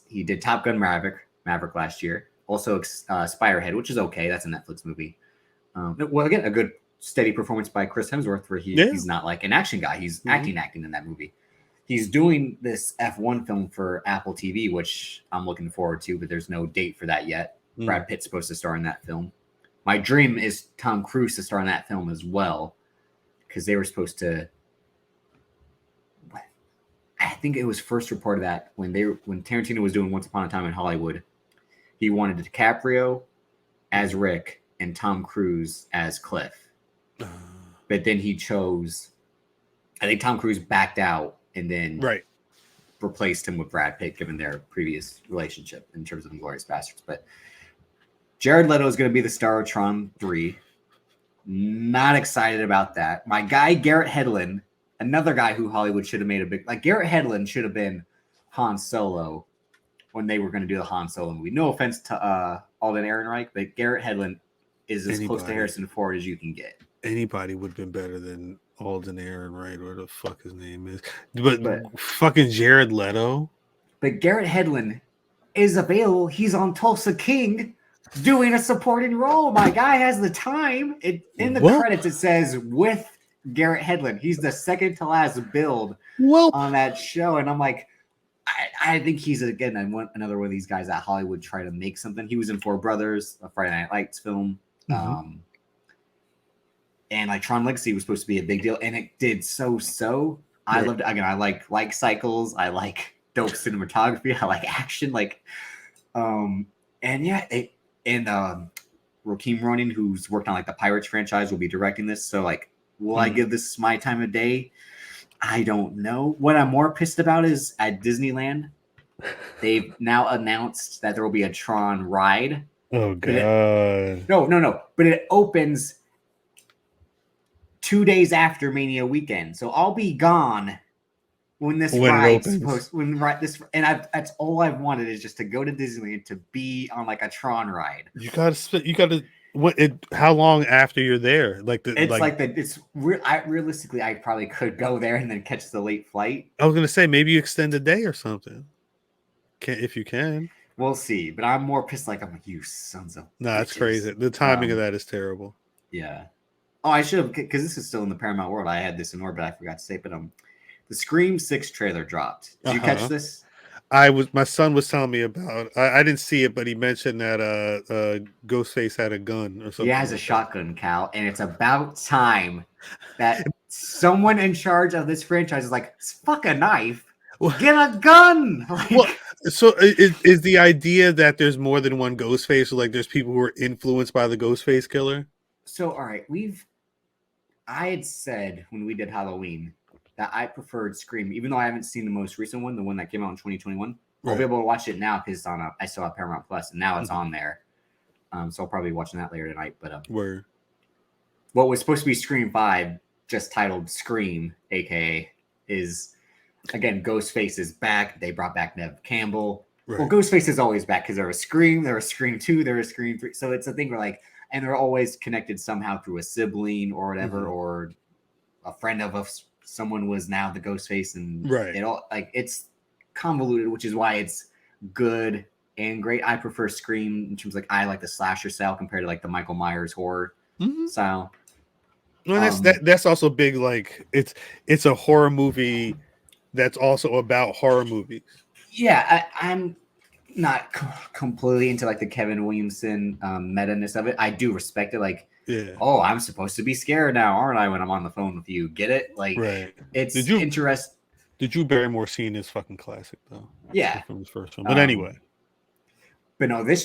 he did Top Gun Maverick last year. Also Spiderhead, which is okay. That's a Netflix movie. Well, again, a good steady performance by Chris Hemsworth, where he's not like an action guy. He's acting in that movie. He's doing this F1 film for Apple TV, which I'm looking forward to, but there's no date for that yet. Brad Pitt's supposed to star in that film. My dream is Tom Cruise to star in that film as well, because they were supposed to. I think it was first reported that when Tarantino was doing Once Upon a Time in Hollywood, he wanted DiCaprio as Rick and Tom Cruise as Cliff. But then he chose, I think Tom Cruise backed out and then replaced him with Brad Pitt, given their previous relationship in terms of Inglourious Basterds. But Jared Leto is going to be the star of Tron 3. Not excited about that. My guy, Garrett Hedlund, another guy who Hollywood should have made a big... Like, Garrett Hedlund should have been Han Solo when they were going to do the Han Solo movie. No offense to Alden Ehrenreich, but Garrett Hedlund is as close to Harrison Ford as you can get. Anybody would have been better than Alden Ehrenreich, where the fuck his name is. But fucking Jared Leto. But Garrett Hedlund is available. He's on Tulsa King doing a supporting role. My guy has the time. In the credits, it says with Garrett Hedlund. He's the second to last build on that show. And I'm like, I think he's, again, another one of these guys that Hollywood try to make something. He was in Four Brothers, a Friday Night Lights film. And like Tron Legacy was supposed to be a big deal, and it did so. I loved it. Again, I like cycles. I like dope cinematography. I like action. Raheem Ronin, who's worked on like the Pirates franchise, will be directing this. So like, will I give this my time of day? I don't know. What I'm more pissed about is at Disneyland, they've now announced that there will be a Tron ride. Oh god! No. But it opens 2 days after Mania weekend, so I'll be gone when this ride's supposed. That's all I've wanted is just to go to Disneyland to be on like a Tron ride. You gotta. How long after you're there? Realistically, I probably could go there and then catch the late flight. I was gonna say maybe you extend a day or something. If you can. We'll see, but I'm more pissed. Like I'm like, you sons of. No, that's crazy. The timing of that is terrible. Yeah. Oh, I should have, because this is still in the Paramount world. I had this in order, but I forgot to say. But the Scream 6 trailer dropped. Did you catch this? My son was telling me about. I didn't see it, but he mentioned that Ghostface had a gun or something. He has a shotgun, Cal, and it's about time that someone in charge of this franchise is like, fuck a knife, get a gun. So is the idea that there's more than one Ghostface, or like there's people who are influenced by the Ghostface killer? So all right, I had said when we did Halloween that I preferred Scream, even though I haven't seen the most recent one, the one that came out in 2021. I'll be able to watch it now because I still have Paramount Plus, and now it's on there. So I'll probably be watching that later tonight. But what was supposed to be Scream 5, just titled Scream, aka, is again Ghostface is back. They brought back Nev Campbell. Right. Well, Ghostface is always back because there was Scream, there was Scream 2, there was Scream 3. So it's a thing where like. And they're always connected somehow through a sibling or whatever, or a friend of someone was now the Ghostface, and it all like it's convoluted, which is why it's good and great. I prefer Scream in terms of, like, I like the slasher style compared to like the Michael Myers horror style. Well, that's also big. Like it's a horror movie that's also about horror movies. Yeah, I'm not completely into like the Kevin Williamson meta-ness of it. I do respect it. Like, oh, I'm supposed to be scared now, aren't I? When I'm on the phone with you, get it? Like, it's interesting. The Drew Barrymore scene is fucking classic, though. Yeah, from the first one. But anyway, but no, it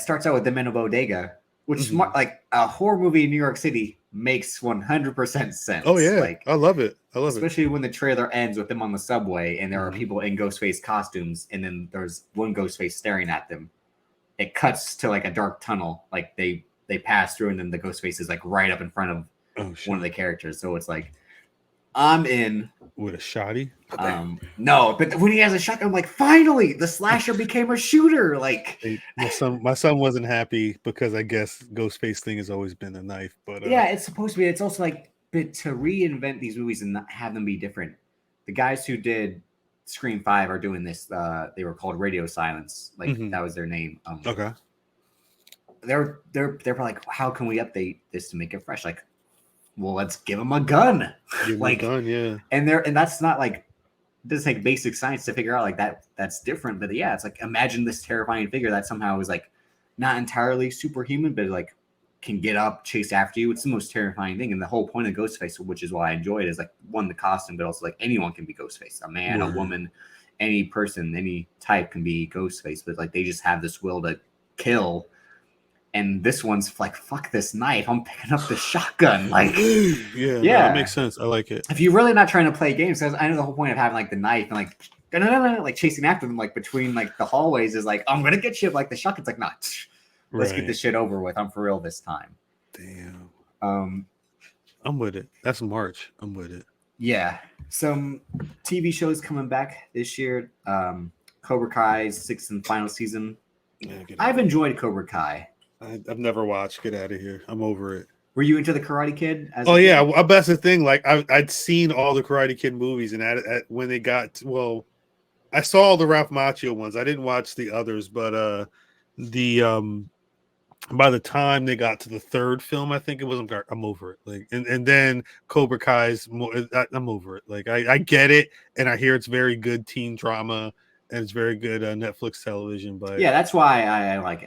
starts out with them in a bodega, which is like a horror movie in New York City makes 100% sense. Oh yeah, like I love it. Especially when the trailer ends with them on the subway and there are people in Ghostface costumes, and then there's one Ghostface staring at them. It cuts to like a dark tunnel, like they pass through, and then the Ghostface is like right up in front of one of the characters. So it's like I'm in. With a shotty? No, but when he has a shotgun, I'm like, finally, the slasher became a shooter. Like, My son wasn't happy because I guess Ghostface thing has always been a knife. But yeah, it's supposed to be. It's also like, but to reinvent these movies and not have them be different. The guys who did Scream 5 are doing this. They were called Radio Silence. Like that was their name. Okay. They're probably like, how can we update this to make it fresh? Like, well, let's give them a gun. Like, a gun, yeah. And that's not like. It doesn't take basic science to figure out like that's different, but yeah, it's like imagine this terrifying figure that somehow is like not entirely superhuman, but like can get up, chase after you. It's the most terrifying thing, and the whole point of Ghostface, which is why I enjoy it, is like one, the costume, but also like anyone can be Ghostface, a man, a woman, any person, any type can be Ghostface, but like they just have this will to kill. And this one's like, fuck this knife. I'm picking up the shotgun. Like, yeah, no, that makes sense. I like it. If you're really not trying to play games, because I know the whole point of having like the knife and like, like chasing after them, like between like the hallways is like, I'm gonna get you. Like the shotgun's like, nah, let's get this shit over with. I'm for real this time. Damn. I'm with it. That's March. I'm with it. Yeah. Some TV shows coming back this year. Cobra Kai's 6th and final season. Yeah, I've enjoyed Cobra Kai. I've never watched. Get out of here. I'm over it. Were you into the Karate Kid? Yeah, that's the thing. Like I'd seen all the Karate Kid movies, and when they got I saw all the Ralph Macchio ones. I didn't watch the others, but by the time they got to the third film, I think it was. I'm over it. Like and then Cobra Kai's more. I'm over it. Like I get it, and I hear it's very good teen drama. And it's very good Netflix television, but yeah, that's why I like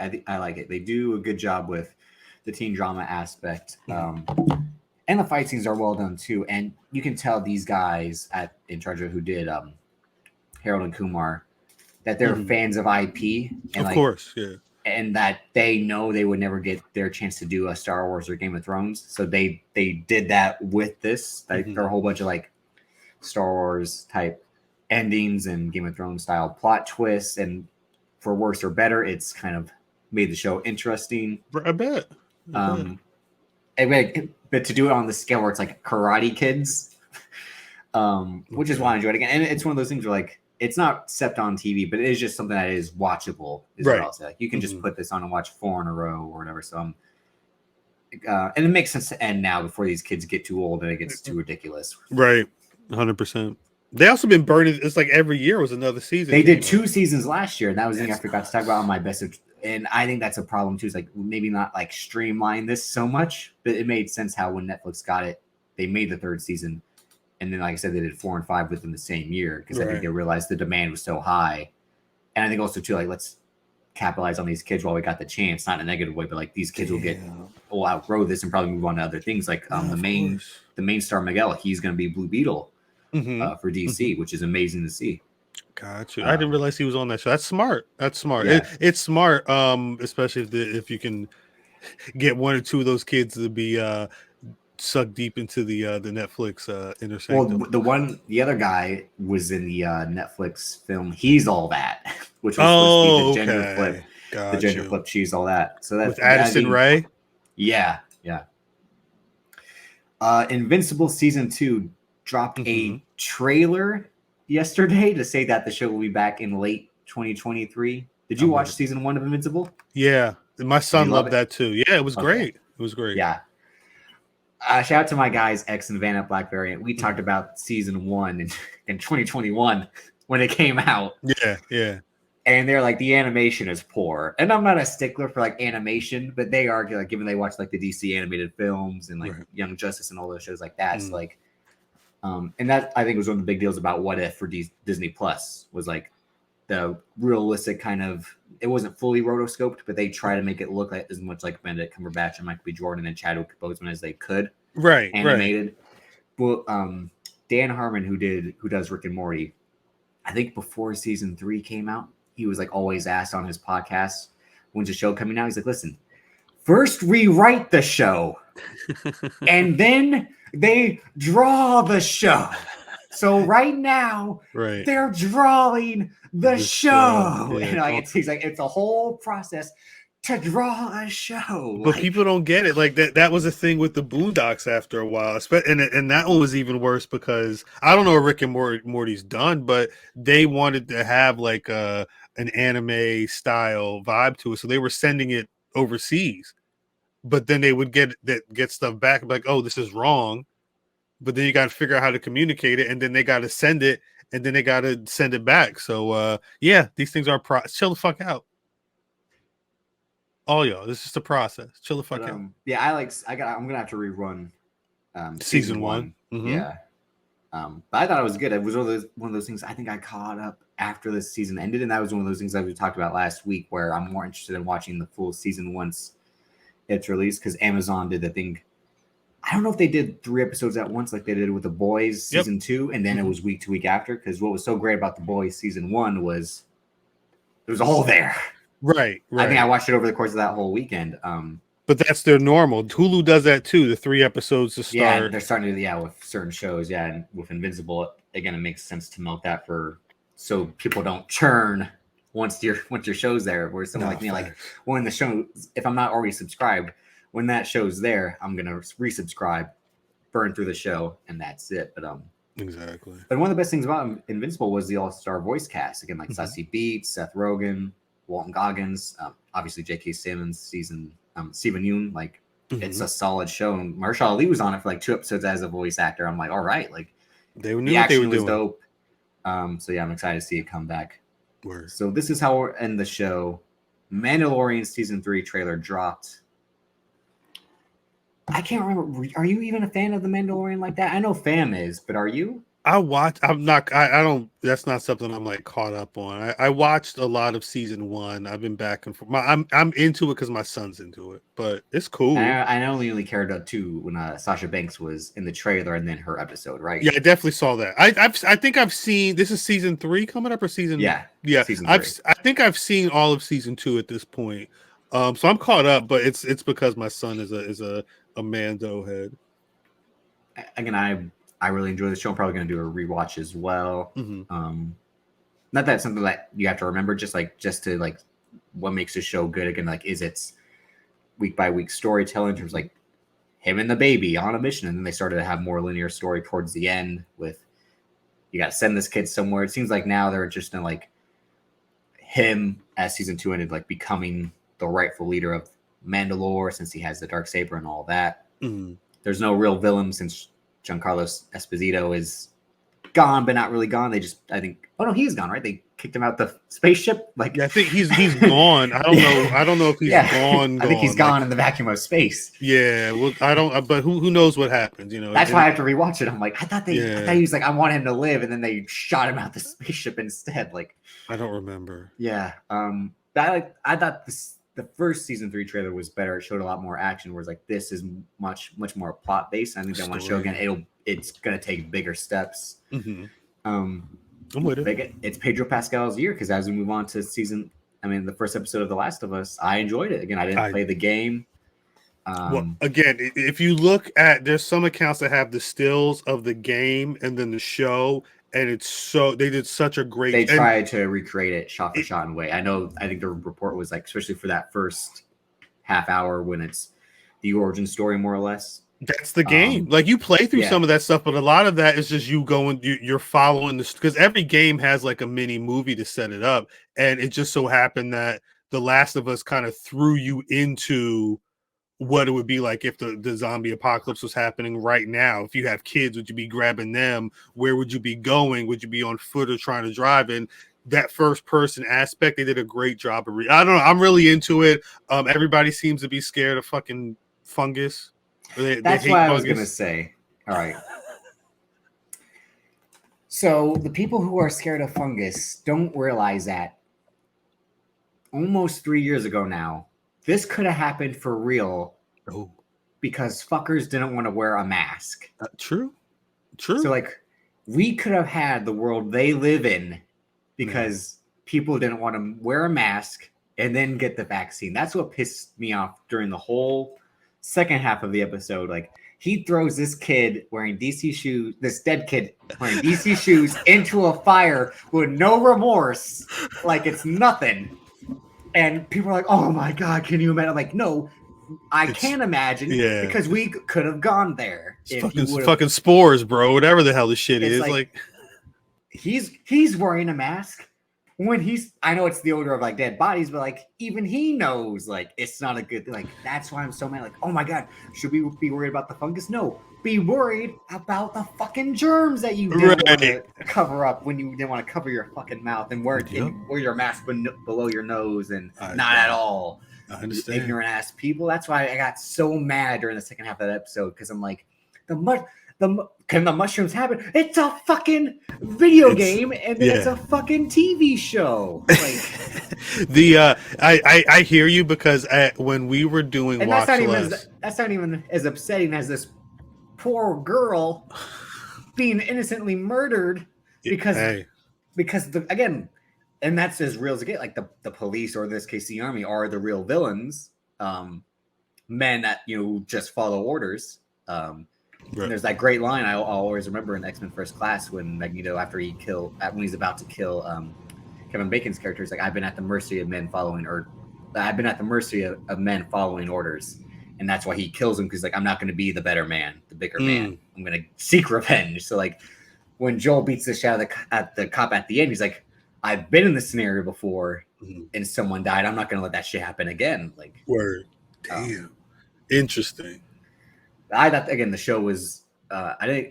it. They do a good job with the teen drama aspect, and the fight scenes are well done too. And you can tell these guys in charge of who did Harold and Kumar that they're fans of IP, and of course, yeah, and that they know they would never get their chance to do a Star Wars or Game of Thrones, so they did that with this. There are a whole bunch of like Star Wars type endings and Game of Thrones style plot twists, and for worse or better, it's kind of made the show interesting. I bet. But to do it on the scale where it's like Karate Kids, which is why I enjoyed it again. And it's one of those things where like it's not set on TV, but it is just something that is watchable. Is what I'll say. Like you can just put this on and watch 4 in a row or whatever. So and it makes sense to end now before these kids get too old and it gets too ridiculous. Right, 100%. They also been burning. It's like every year was another season. They did 2 seasons last year, and that was the thing I forgot to talk about on my best of. And I think that's a problem too. Is like maybe not like streamline this so much, but it made sense how when Netflix got it, they made the 3rd season, and then like I said, they did 4 and 5 within the same year because I think they realized the demand was so high, and I think also too like let's capitalize on these kids while we got the chance, not in a negative way, but like these kids will outgrow this and probably move on to other things. Like the main star Miguel, he's going to be Blue Beetle. For DC, which is amazing to see. Gotcha. I didn't realize he was on that show. That's smart. Yeah. It's smart, especially if you can get 1 or 2 of those kids to be sucked deep into the Netflix inner sanctum. Well, the other guy was in the Netflix film He's All That, which was supposed to be the gender flip. The gender flip, She's All That. So that's with Addison Rae. Yeah. Invincible season 2 dropped a trailer yesterday to say that the show will be back in late 2023. Did you watch season 1 of Invincible? Yeah, my son loved that too. Yeah, it was great. It was great. Yeah. Shout out to my guys X and Van at Black Variant. We talked about season 1 in 2021 when it came out. Yeah. And they're like, the animation is poor. And I'm not a stickler for like animation, but they argue like given they watch like the DC animated films and like Young Justice and all those shows like that. So like and that I think was one of the big deals about What If for Disney Plus was like the realistic kind of, it wasn't fully rotoscoped, but they try to make it look like as much like Benedict Cumberbatch and Michael B. Jordan and Chadwick Boseman as they could. Animated. But Dan Harmon, who does Rick and Morty, I think before season 3 came out, he was like always asked on his podcast, when's the show coming out? He's like, listen, first rewrite the show and then they draw the show. So right now, they're drawing the show. Yeah. And like, he's like, it's a whole process. to draw a show. But people don't get it. Like that was a thing with the Boondocks after a while. And that one was even worse because I don't know what Rick and Morty's done, but they wanted to have like an anime style vibe to it. So they were sending it overseas. But then they would get stuff back like, oh, this is wrong. But then you got to figure out how to communicate it, and then they got to send it, and then they got to send it back. So yeah, these things are chill the fuck out. All y'all, this is the process. Chill the fuck out. Yeah, I'm gonna have to rerun season one. Mm-hmm. Yeah. But I thought it was good. It was one of those things I think I caught up after the season ended, and that was one of those things that we talked about last week where I'm more interested in watching the full season once it's released, because Amazon did the thing. I don't know if they did 3 episodes at once like they did with The Boys season 2, and then it was week to week after, because what was so great about The Boys season 1 was there was a hole there. Right. I think I watched it over the course of that whole weekend. But that's their normal. Hulu does that too. The 3 episodes to start. Yeah, they're starting to with certain shows. Yeah, and with Invincible, again, it makes sense to milk that so people don't churn once your show's there. Where someone like me, like when the show, if I'm not already subscribed, when that show's there, I'm gonna resubscribe, burn through the show, and that's it. But exactly. But one of the best things about Invincible was the all-star voice cast. Again, like Sassy Beats, Seth Rogen, Walton Goggins, obviously J.K. Simmons, Stephen Yeun. Like it's a solid show. And Mahershala Ali was on it for like 2 episodes as a voice actor. I'm like, all right, like they knew the action what they were was doing. dope. So yeah, I'm excited to see it come back. Word. So this is how we'll end the show. Mandalorian season 3 trailer dropped. I can't remember. Are you even a fan of the Mandalorian like that? I know Fam is, but are you? I'm not. I don't. That's not something I'm like caught up on. I watched a lot of season 1. I've been back and forth. I'm into it because my son's into it, but it's cool. I only cared too when Sasha Banks was in the trailer and then her episode, right? Yeah, I definitely saw that. I think I've seen. This is season 3 coming up or season? Yeah. Season 3. I think I've seen all of season 2 at this point. So I'm caught up, but it's because my son is a Mando head. Again, I really enjoy the show. I'm probably going to do a rewatch as well. Mm-hmm. Not that it's something that you have to remember, just to what makes a show good. Again, like is its week by week storytelling in terms of, like him and the baby on a mission, and then they started to have more linear story towards the end with you got to send this kid somewhere. It seems like now they're interested in like him as season 2 ended, like becoming the rightful leader of Mandalore since he has the Darksaber and all that. Mm-hmm. There's no real villain since Giancarlo Esposito is gone, but not really gone. I think he's gone, right? They kicked him out the spaceship. Like, yeah, I think he's gone. I don't know. I don't know if he's gone. I think he's gone in the vacuum of space. Yeah, well, I don't. But who knows what happens? You know, that's why I have to rewatch it. I'm like, I thought he was like, I want him to live, and then they shot him out the spaceship instead. Like, I don't remember. Yeah, I thought the first season 3 trailer was better. It showed a lot more action. Whereas like this is much more plot based. I think they want to show again. It's gonna take bigger steps. Mm-hmm. I'm with it. It's Pedro Pascal's year because as we move on to the first episode of The Last of Us, I enjoyed it. Again, I didn't play the game. Well, again, if you look at, there's some accounts that have the stills of the game and then the show. And they did such a great. They tried to recreate it shot for shot in a way. I think the report was like, especially for that first half hour when it's the origin story, more or less. That's the game. Like you play through some of that stuff, but a lot of that is just you going, you're following this because every game has like a mini movie to set it up. And it just so happened that The Last of Us kind of threw you into what it would be like if the zombie apocalypse was happening right now. If you have kids, would you be grabbing them? Where would you be going? Would you be on foot or trying to drive? And that first person aspect, they did a great job of I don't know. I'm really into it. Everybody seems to be scared of fucking fungus. That's what I was going to say. All right. So the people who are scared of fungus don't realize that almost 3 years ago now, this could have happened for real because fuckers didn't want to wear a mask. True. So, like, we could have had the world they live in because people didn't want to wear a mask and then get the vaccine. That's what pissed me off during the whole second half of the episode. Like, he throws this kid wearing DC shoes, this dead kid wearing DC shoes into a fire with no remorse. Like, it's nothing. And people are like, "Oh my god, can you imagine?" I'm like, "No, I can't imagine because we could have gone there if you would have." Fucking spores, bro. Whatever the hell this shit It's is, like he's wearing a mask when I know it's the odor of like dead bodies, but like even he knows like it's not a good like that's why I'm so mad. Like, oh my god, should we be worried about the fungus? No, be worried about the fucking germs that you didn't want to cover up when you didn't want to cover your fucking mouth and wear your mask below your nose and not at all. I understand. Ignorant ass people. That's why I got so mad during the second half of that episode because I'm like can the mushrooms happen? It's a fucking video game, and then it's a fucking TV show. Like I hear you because when we were doing and Watch that's not even as upsetting as this poor girl being innocently murdered because again, and that's as real as it gets. Like the police, or in this case the army, are the real villains. Men that just follow orders. Right. There's that great line I'll always remember in X-Men First Class when Magneto, after when he's about to kill Kevin Bacon's character, is like, I've been at the mercy of men following orders, and that's why he kills him, because like, I'm not going to be the better man, the bigger man. I'm going to seek revenge. So like when Joel beats the shit out of the cop at the end, he's like, I've been in this scenario before, and someone died. I'm not going to let that shit happen again. Like, word, damn, interesting. I thought again the show was I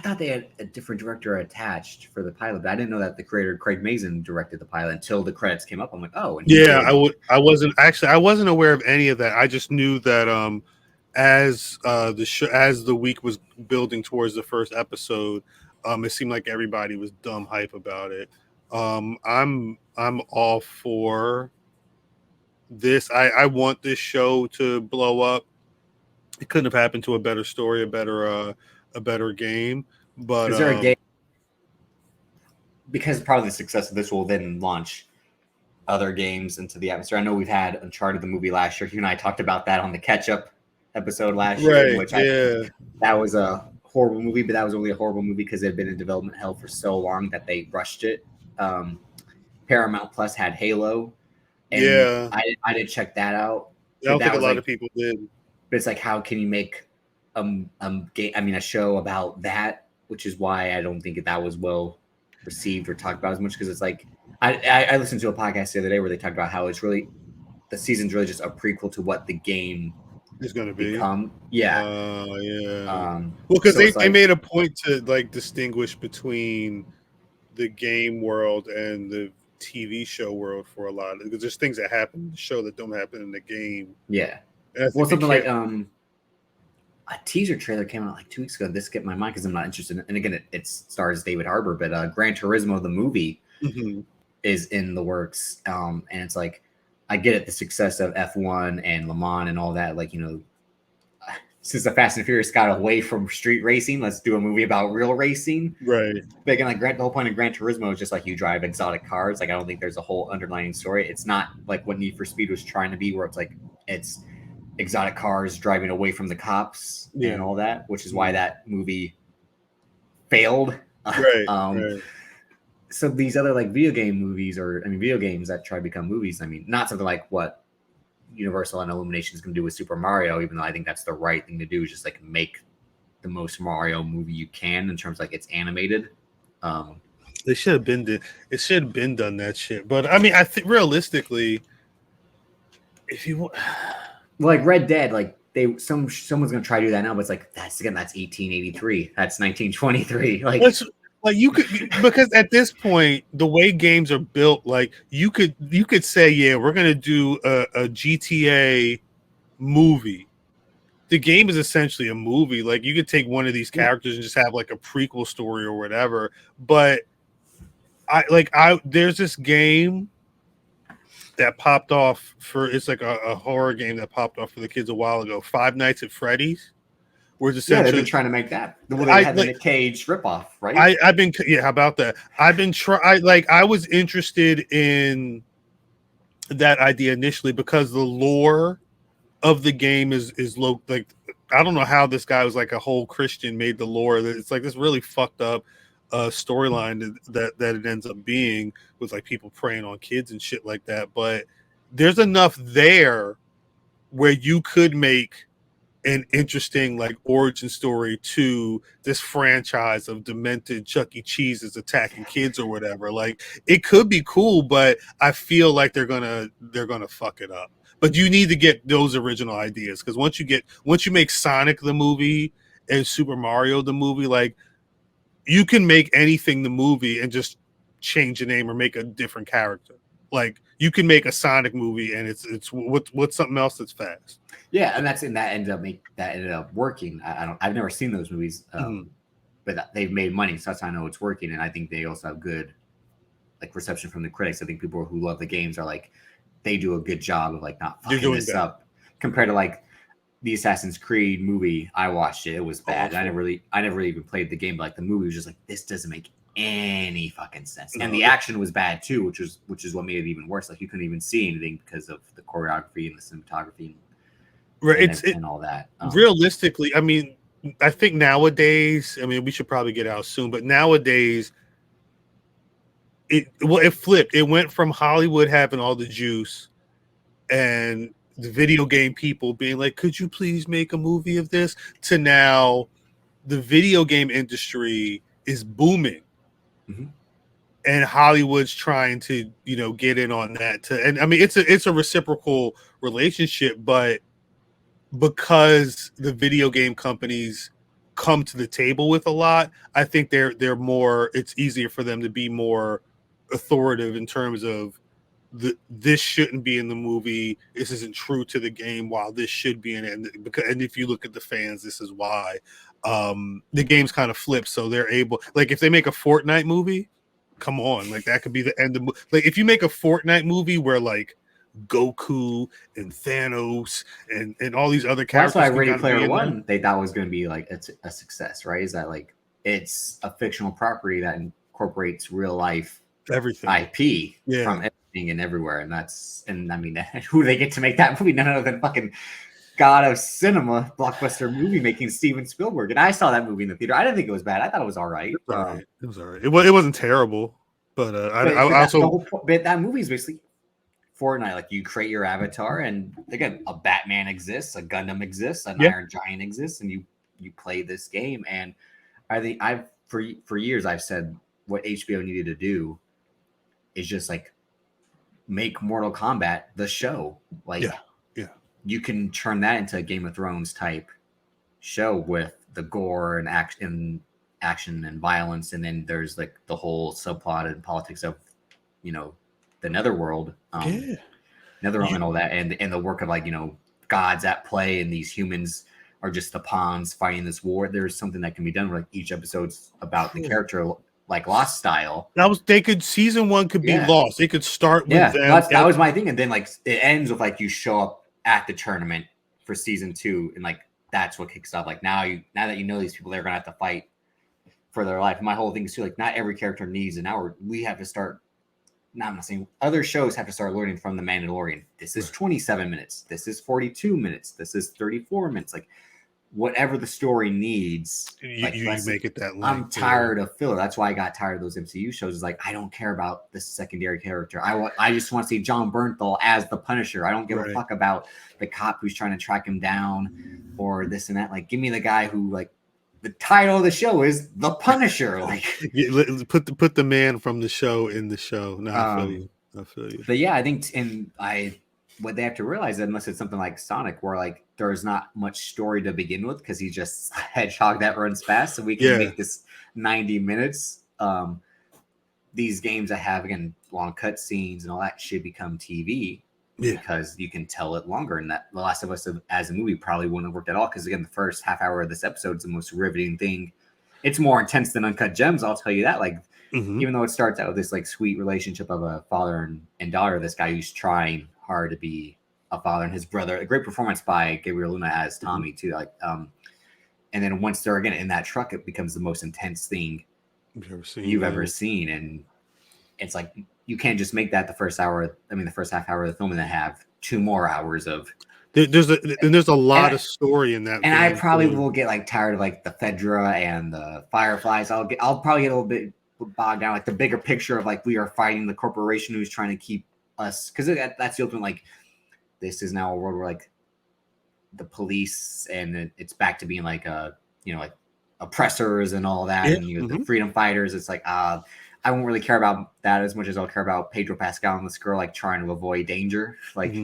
thought they had a different director attached for the pilot, but I didn't know that the creator Craig Mazin directed the pilot until the credits came up. I'm like, oh, and I wasn't aware of any of that. I just knew that as the week was building towards the first episode, it seemed like everybody was dumb hype about it. I'm all for this. I want this show to blow up. It couldn't have happened to a better story, a better game. But is there a game? Because part of the success of this will then launch other games into the atmosphere. I know we've had Uncharted the movie last year. You and I talked about that on the catch-up episode last year, which that was a horrible movie, but that was only a horrible movie because it had been in development hell for so long that they rushed it. Paramount Plus had Halo, and I did check that out. I don't think a lot of people did. But it's like, how can you make a show about that? Which is why I don't think that was well received or talked about as much, because it's like I listened to a podcast the other day where they talked about how it's really the season's really just a prequel to what the game is going to become. Well, because they made a point to like distinguish between the game world and the TV show world for a lot, because there's things that happen in the show that don't happen in the game. Yeah. Well, something like a teaser trailer came out like 2 weeks ago. This skipped my mind because I'm not interested in, and again, it stars David Harbour, but Gran Turismo the movie is in the works, and it's like, I get it, the success of F1 and Le Mans and all that, like, since the Fast and Furious got away from street racing, let's do a movie about real racing, right? But again, like the whole point of Gran Turismo is just like you drive exotic cars. Like, I don't think there's a whole underlying story. It's not like what Need for Speed was trying to be, where it's like it's exotic cars driving away from the cops and all that, which is why that movie failed. Right. So these other like video games that try to become movies, not something like what Universal and Illumination is going to do with Super Mario, even though I think that's the right thing to do, is just like make the most Mario movie you can in terms of like it's animated. It should have been done that shit. But I think realistically, if you want, like Red Dead, like someone's gonna try to do that now, but it's like that's 1883, that's 1923. Like you could, because at this point, the way games are built, like you could say, yeah, we're gonna do a GTA movie. The game is essentially a movie. Like, you could take one of these characters and just have like a prequel story or whatever. But there's this game that popped off it's like a horror game that popped off for the kids a while ago, Five Nights at Freddy's. They've been trying to make that. They had the Nick Cage ripoff, right? How about that? I was interested in that idea initially because the lore of the game is low. Like, I don't know how this guy was like a whole Christian made the lore. It's like this really fucked up storyline that it ends up being, with like people preying on kids and shit like that. But there's enough there where you could make an interesting like origin story to this franchise of demented Chuck E. Cheese's attacking kids or whatever. Like it could be cool, but I feel like they're gonna fuck it up. But you need to get those original ideas, because once you make Sonic the movie and Super Mario the movie, like you can make anything the movie and just change the name or make a different character. Like you can make a Sonic movie and it's what's something else that's fast. Yeah, and that ended up working. I've never seen those movies, but they've made money, so that's how I know it's working. And I think they also have good like reception from the critics. I think people who love the games are like, they do a good job of like not fucking this up compared to like the Assassin's Creed movie. I watched it; it was bad. I never really even played the game, but like the movie was just like, this doesn't make any fucking sense. And the action was bad too, which is what made it even worse. Like you couldn't even see anything because of the choreography and the cinematography. Right, and all that. Realistically, I mean, I think nowadays, I mean, we should probably get out soon, but nowadays, it flipped. It went from Hollywood having all the juice and the video game people being like, could you please make a movie of this, to now the video game industry is booming. And Hollywood's trying to, get in on that too. And I mean, it's a reciprocal relationship, but because the video game companies come to the table with a lot, I think they're more, it's easier for them to be more authoritative in terms of this shouldn't be in the movie. This isn't true to the game, while this should be in it. And if you look at the fans, this is why. The game's kind of flipped, so they're able, like if they make a Fortnite movie, come on, like that could be the end of, like if you make a Fortnite movie where like Goku and Thanos and all these other characters. That's why Ready Player One they thought was going to be like a success, right? Is that like it's a fictional property that incorporates real life everything IP from everything and everywhere, and I mean, who they get to make that movie? None other than fucking god of cinema, blockbuster movie making Steven Spielberg. And I saw that movie in the theater. I didn't think it was bad. I thought it was all right. It was all right. It wasn't terrible, but that movie is basically Fortnite. Like you create your avatar, and again, a Batman exists, a Gundam exists, an Iron Giant exists, and you play this game. And I think for years I've said what HBO needed to do is just like make Mortal Kombat the show. Like you can turn that into a Game of Thrones type show with the gore and action and violence, and then there's like the whole subplot and politics of the netherworld, netherrealm and all that, and the work of like gods at play, and these humans are just the pawns fighting this war. There's something that can be done where like each episode's about the character, like Lost style. Season 1 could be Lost. They could start with them. That was my thing, and then like it ends with like you show up at the tournament for season 2, and like that's what kicks off. Like now that you know these people, they're gonna have to fight for their life. And my whole thing is too, like not every character needs an hour. We have to start. Now I'm not saying other shows have to start learning from the Mandalorian. This is 27 minutes. This is 42 minutes. This is 34 minutes. Like whatever the story needs, you make it that length. I'm tired of filler. That's why I got tired of those MCU shows. Is like I don't care about this secondary character. I just want to see John Bernthal as the Punisher. I don't give a fuck about the cop who's trying to track him down or this and that. Like give me the guy who like the title of the show is The Punisher. Like put the man from the show in the show. No, I feel you. But yeah, I think what they have to realize, unless it's something like Sonic, where like there's not much story to begin with because he's just a hedgehog that runs fast, so we can make this 90 minutes. These games that have again long cut scenes and all that should become TV because you can tell it longer. And that The Last of Us as a movie probably wouldn't have worked at all because again, the first half hour of this episode is the most riveting thing. It's more intense than Uncut Gems, I'll tell you that. Like even though it starts out with this like sweet relationship of a father and daughter, this guy who's trying hard to be a father, and his brother, a great performance by Gabriel Luna as Tommy too. Like and then once they're again in that truck, it becomes the most intense thing you've ever seen. And it's like you can't just make that the first half hour of the film and then have 2 more hours of there's a lot of story in that. And I probably will get like tired of like the Fedra and the Fireflies. I'll probably get a little bit bogged down like the bigger picture of like we are fighting the corporation who's trying to keep us, because that's the ultimate, like, this is now a world where like the police and it's back to being like like oppressors and all that, and the freedom fighters. It's like I won't really care about that as much as I'll care about Pedro Pascal and this girl like trying to avoid danger. Like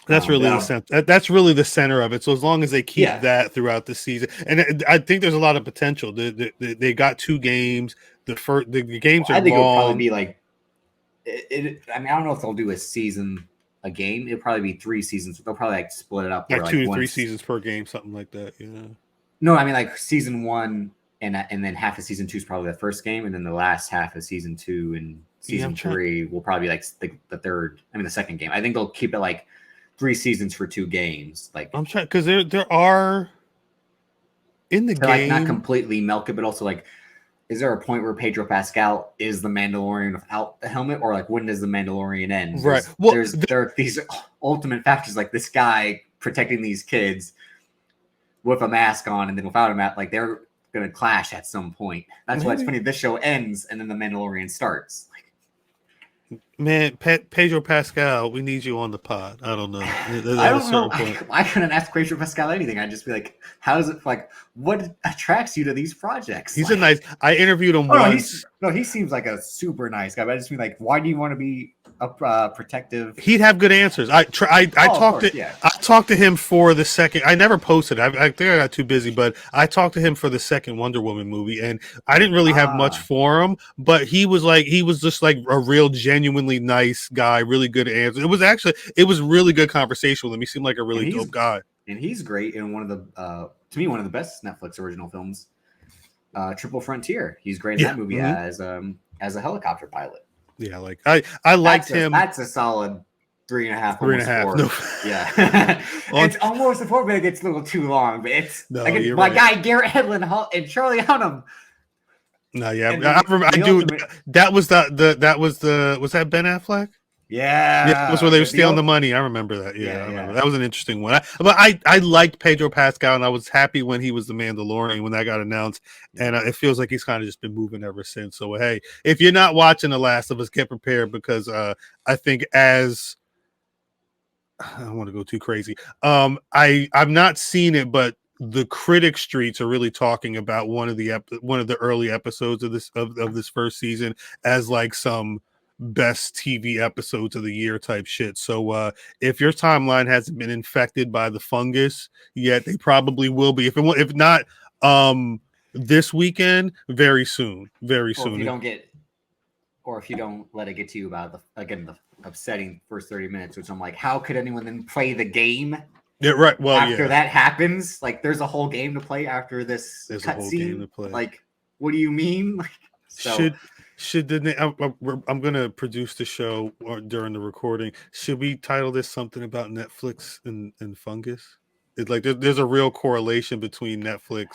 that's really the center. That's really the center of it. So as long as they keep that throughout the season, and I think there's a lot of potential. They got 2 games. The games are I think long. it'll probably be like I mean, I don't know if they'll do a game. It'll probably be 3 seasons. They'll probably like split it up like 2 to 3 seasons per game, something like that. Yeah. No, I mean like season 1 and then half of season 2 is probably the first game, and then the last half of season 2 and season 3 will probably be like the third. I mean the second game. I think they'll keep it like 3 seasons for 2 games. Like I'm trying, because there are in the game, like not completely milk it, but also like, is there a point where Pedro Pascal is the Mandalorian without the helmet, or like when does the Mandalorian end? Right. There are these ultimate factors, like this guy protecting these kids with a mask on, and then without a mask, like they're gonna clash at some point. That's why it's funny. This show ends, and then the Mandalorian starts. Man, Pedro Pascal, we need you on the pod. I don't know. I don't know. I couldn't ask Pedro Pascal anything. I'd just be like, how is it, like, what attracts you to these projects? He's I interviewed him once. He seems like a super nice guy, but I just mean like, why do you want to be a protective? He'd have good answers. I talked to him for the second. I never posted. I think I got too busy, but I talked to him for the second Wonder Woman movie, and I didn't really have much for him. But he was just like a real genuinely nice guy, really good answers. It was really good conversation with him. He seemed like a really dope guy, and he's great in one of the to me one of the best Netflix original films, Triple Frontier. He's great in that movie as a helicopter pilot. Yeah, like I liked him. That's a solid 3.5. 3.5. No. Yeah, it's almost a 4, but it gets a little too long. But it's my guy Garrett Hedlund and Charlie Hunnam. No, yeah, I remember. That was was that Ben Affleck? Yeah, that was where they were stealing the money. I remember that. Yeah, I remember. That was an interesting one. But I liked Pedro Pascal, and I was happy when he was the Mandalorian when that got announced. And it feels like he's kind of just been moving ever since. So hey, if you're not watching The Last of Us, get prepared, because I think I don't want to go too crazy. I've not seen it, but the critic streets are really talking about one of the early episodes of this first season as like some best TV episodes of the year type shit. So if your timeline hasn't been infected by the fungus yet, they probably will be. If not this weekend, very soon. Very soon. If you don't let it get to you about the upsetting first 30 minutes, which I'm like, how could anyone then play the game? Yeah, right. Well, after that happens, like there's a whole game to play after this cutscene. Like, what do you mean? Like, so I'm gonna produce the show during the recording. Should we title this something about Netflix and fungus? It's like there's a real correlation between Netflix.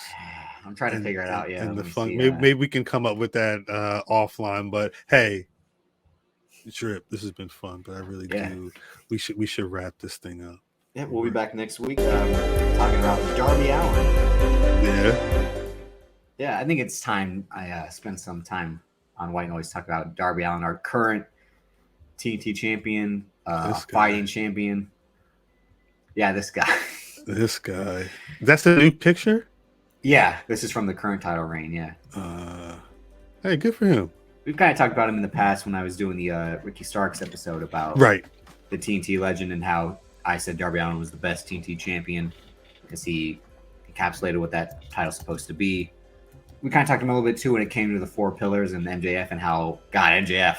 I'm trying to figure it out. Yeah, and the fun. Maybe we can come up with that offline. But hey, Drip, this has been fun. But I really do. We should wrap this thing up. Yeah, we'll be back next week talking about Darby Allin. Yeah, I think it's time I spend some time on White Noise talk about Darby Allin, our current TNT champion, fighting champion. Yeah, this guy. This guy. That's the new picture? Yeah, this is from the current title reign, yeah. Hey, good for him. We've kind of talked about him in the past when I was doing the Ricky Starks episode about the TNT legend and how I said Darby Allin was the best TNT champion because he encapsulated what that title's supposed to be. We kind of talked about a little bit too when it came to the 4 pillars and MJF and how, God, MJF,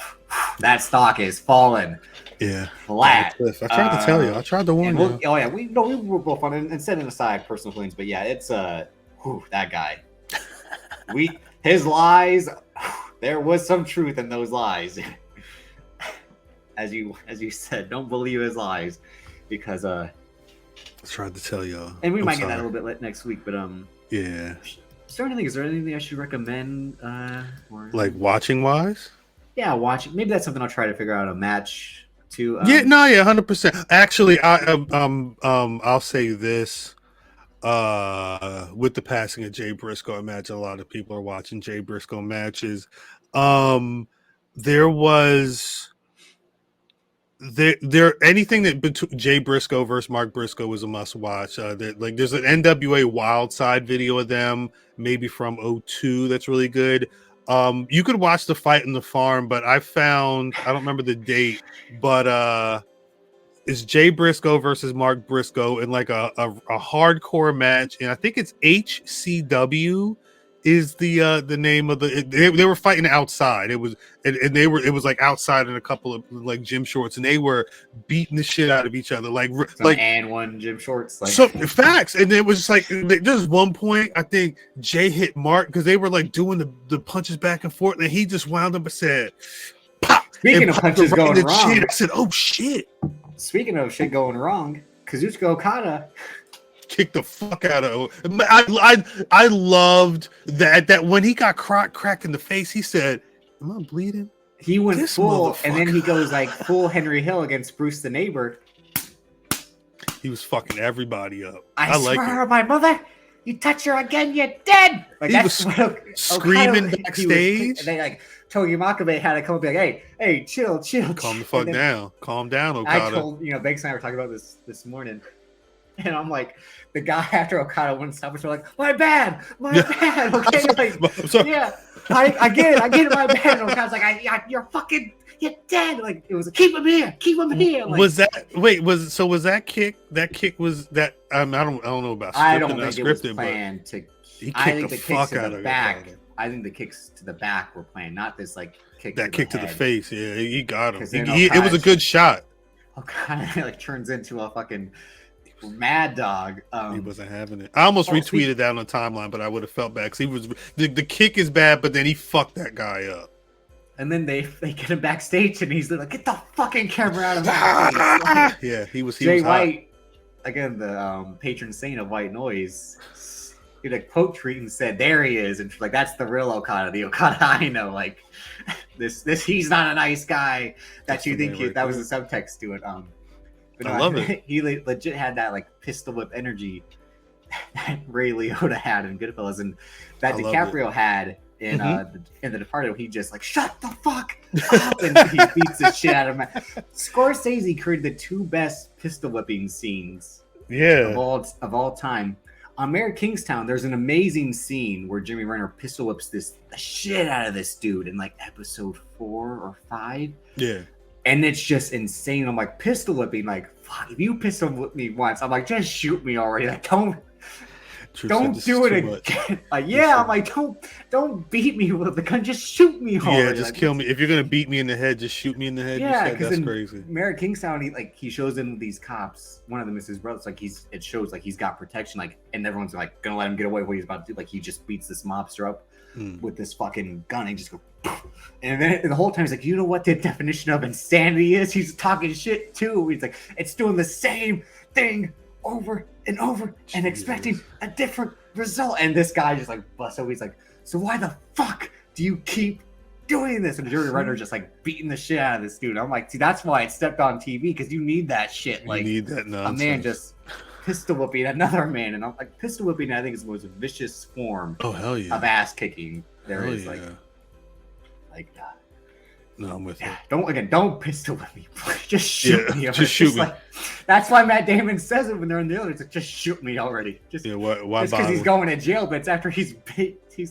that stock is fallen. Yeah. Flat. I tried to tell you. I tried to warn you. Oh, yeah. We were both on it and setting aside personal feelings. But yeah, it's that guy. His lies, there was some truth in those lies. As you said, don't believe his lies. Because I tried to tell y'all. And we might get that a little bit next week, but yeah. Is there anything I should recommend? Like watching wise? Yeah, watching. Maybe that's something I'll try to figure out a match to. 100%. Actually, I'll say this. With the passing of Jay Briscoe, I imagine a lot of people are watching Jay Briscoe matches. There was there anything that between Jay Briscoe versus Mark Briscoe was a must watch. There's an NWA Wild Side video of them, maybe from '02, that's really good. You could watch the fight in the farm, but I don't remember the date, but it's Jay Briscoe versus Mark Briscoe in like a hardcore match, and I think it's HCW is the name of they were fighting outside. It was like outside in a couple of like gym shorts, and they were beating the shit out of each other and one gym shorts facts. And it was just like there's one point I think Jay hit Mark because they were like doing the punches back and forth, and he just wound up and said pop. Speaking of punches going wrong, I said, oh shit. Speaking of shit going wrong, Kazuchika Okada kicked the fuck out of him. I loved that when he got cracked in the face, he said, "Am I bleeding?" He went full, and then he goes like full Henry Hill against Bruce the Neighbor. He was fucking everybody up. I swear on my mother, you touch her again, you're dead. Like he was screaming backstage. And they like Togi Makabe had to come and be like, hey, chill. Calm the fuck down. Calm down, Okada. I told, Banks and I were talking about this morning. And I'm like, the guy after Okada wouldn't stop us, we're like, my bad. Okay, yeah, I get it, my bad. And Okada's like, you're dead. Like it was a keep him here. Like, was that kick? That kick was that I don't know about. I don't think it was planned to. I think the kicks to the back. Okada. I think the kicks to the back were planned, not this like kick. That kick to the face. Yeah, he got him. It was a good shot. Okada like turns into a fucking mad dog. He wasn't having it. I almost retweeted that on the timeline, but I would have felt bad because he was the kick is bad, but then he fucked that guy up. And then they get him backstage, and he's like, "Get the fucking camera out of my face!" Like, yeah, he was. Jay White, again, the patron saint of white noise. He like quote tweet and said, "There he is," and like that's the real Okada, the Okada I know. Like this, he's not a nice guy. That you think that was the subtext to it. But no, I love it. He legit had that like pistol whip energy that Ray Liotta had in Goodfellas, and that DiCaprio had in The Departed. He just like shut the fuck up, and he beats the shit out of him. Scorsese created the two best pistol whipping scenes, of all time. On Mayor Kingstown, there's an amazing scene where Jimmy Renner pistol whips the shit out of this dude in like episode 4 or 5. Yeah. And it's just insane. I'm like, pistol whipping, like, fuck, if you pistol whip me once, I'm like, just shoot me already. Like, don't do it again. Like, yeah, I'm like, don't beat me with the gun, just shoot me already. Yeah, just kill me. If you're gonna beat me in the head, just shoot me in the head. Yeah, because that's crazy. Mayor Kingstown, he shows in these cops, one of them is his brother. It's like it shows like he's got protection, like, and everyone's like gonna let him get away with what he's about to do. Like he just beats this mobster up with this fucking gun, and he just goes. And then the whole time he's like, you know what the definition of insanity is? He's talking shit too. He's like, it's doing the same thing over and over and expecting a different result. And this guy just like busts over. He's like, so why the fuck do you keep doing this? And Jerry Renner just like beating the shit out of this dude. I'm like, see, that's why it stepped on TV, because you need that shit. Like, you need that nonsense. A man just pistol whipping another man, and I'm like, pistol whipping I think is the most vicious form of ass kicking there is. Like that. No, I'm with you. Don't pistol whip me. Just shoot me. Just shoot me. Like, that's why Matt Damon says it when they're in the other. It's like, just shoot me already. Why? Just because he's going to jail, but it's after he's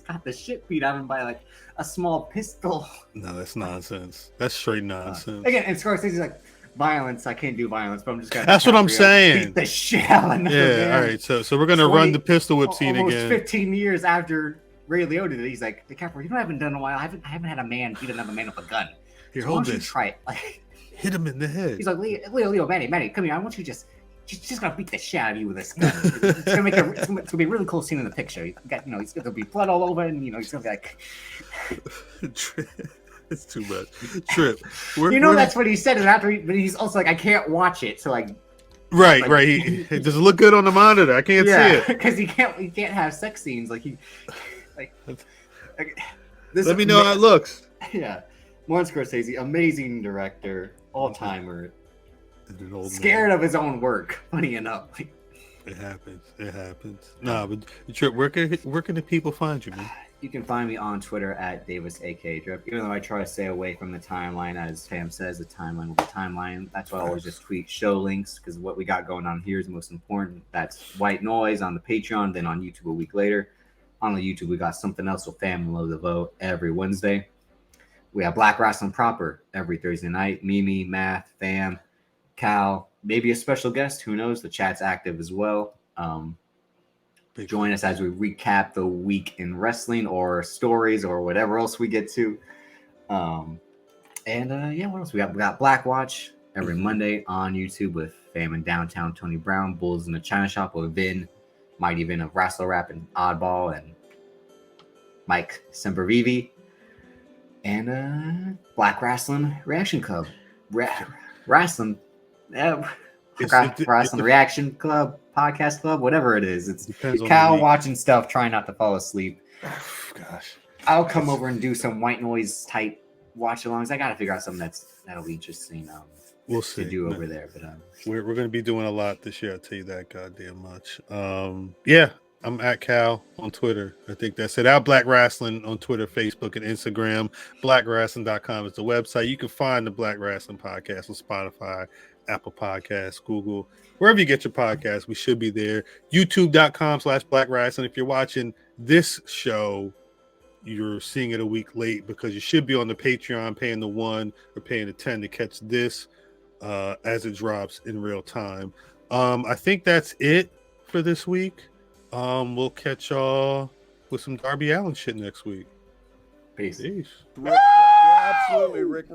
got the shit beat out of him by like a small pistol. No, that's nonsense. That's straight nonsense. Again, and Scorsese's like, violence. I can't do violence, but I'm just gonna. That's what I'm saying. Beat the shit out of another man. All right. So we're gonna run the pistol whip scene almost again. 15 years after Ray Liotta did it, he's like, DiCaprio, you haven't done in a while. I haven't had a man beat another man with a gun. Here, so hold why don't this. You try it? Like, hit him in the head. He's like, Leo, Manny, come here. I want you just gonna beat the shit out of you with this gun. It's gonna be a really cool scene in the picture. You got, it's gonna be blood all over, and he's gonna be like. It's too much. Trip. That's what he said, and but he's also like, I can't watch it, so like. Right. It doesn't look good on the monitor. I can't see it because he can't have sex scenes like he. Let me know how it looks. Yeah, Martin Scorsese, amazing director, all timer. Scared of his own work. Funny enough. It happens. Nah, but Trip, where can the people find you, man? You can find me on Twitter at Davis AK Drip. Even though I try to stay away from the timeline, as Pam says, the timeline will be timeline. That's why I always just tweet show links because what we got going on here is most important. That's White Noise on the Patreon, then on YouTube a week later. On the YouTube, we got something else with Fam and Low the Vote every Wednesday. We have Black Wrestling Proper every Thursday night. Mimi, Math, Fam, Cal, maybe a special guest. Who knows? The chat's active as well. Join us as we recap the week in wrestling or stories or whatever else we get to. What else? We got Black Watch every Monday on YouTube with Fam in Downtown, Tony Brown, Bulls in the China Shop with Vin, Mighty Vin of Wrestler Rap and Oddball, and Mike Sempervivi. And Black Wrestling Reaction Club. Wrestling. Wrestling Reaction Club, Podcast Club, whatever it is. It's Cal watching stuff, trying not to fall asleep. Gosh. I'll come over and do some White Noise type watch alongs. I got to figure out something that'll be interesting. We'll see. To do over there. But we're going to be doing a lot this year. I'll tell you that goddamn much. Yeah. I'm at Cal on Twitter. I think that's it. At Black Wrestling on Twitter, Facebook, and Instagram. BlackWrestling.com is the website. You can find the Black Wrestling Podcast on Spotify, Apple Podcasts, Google, wherever you get your podcasts. We should be there. YouTube.com/Black Wrestling. If you're watching this show, you're seeing it a week late because you should be on the Patreon paying the $1 or paying the $10 to catch this as it drops in real time. I think that's it for this week. We'll catch y'all with some Darby Allin shit next week. Peace. Yeah, absolutely, Rick.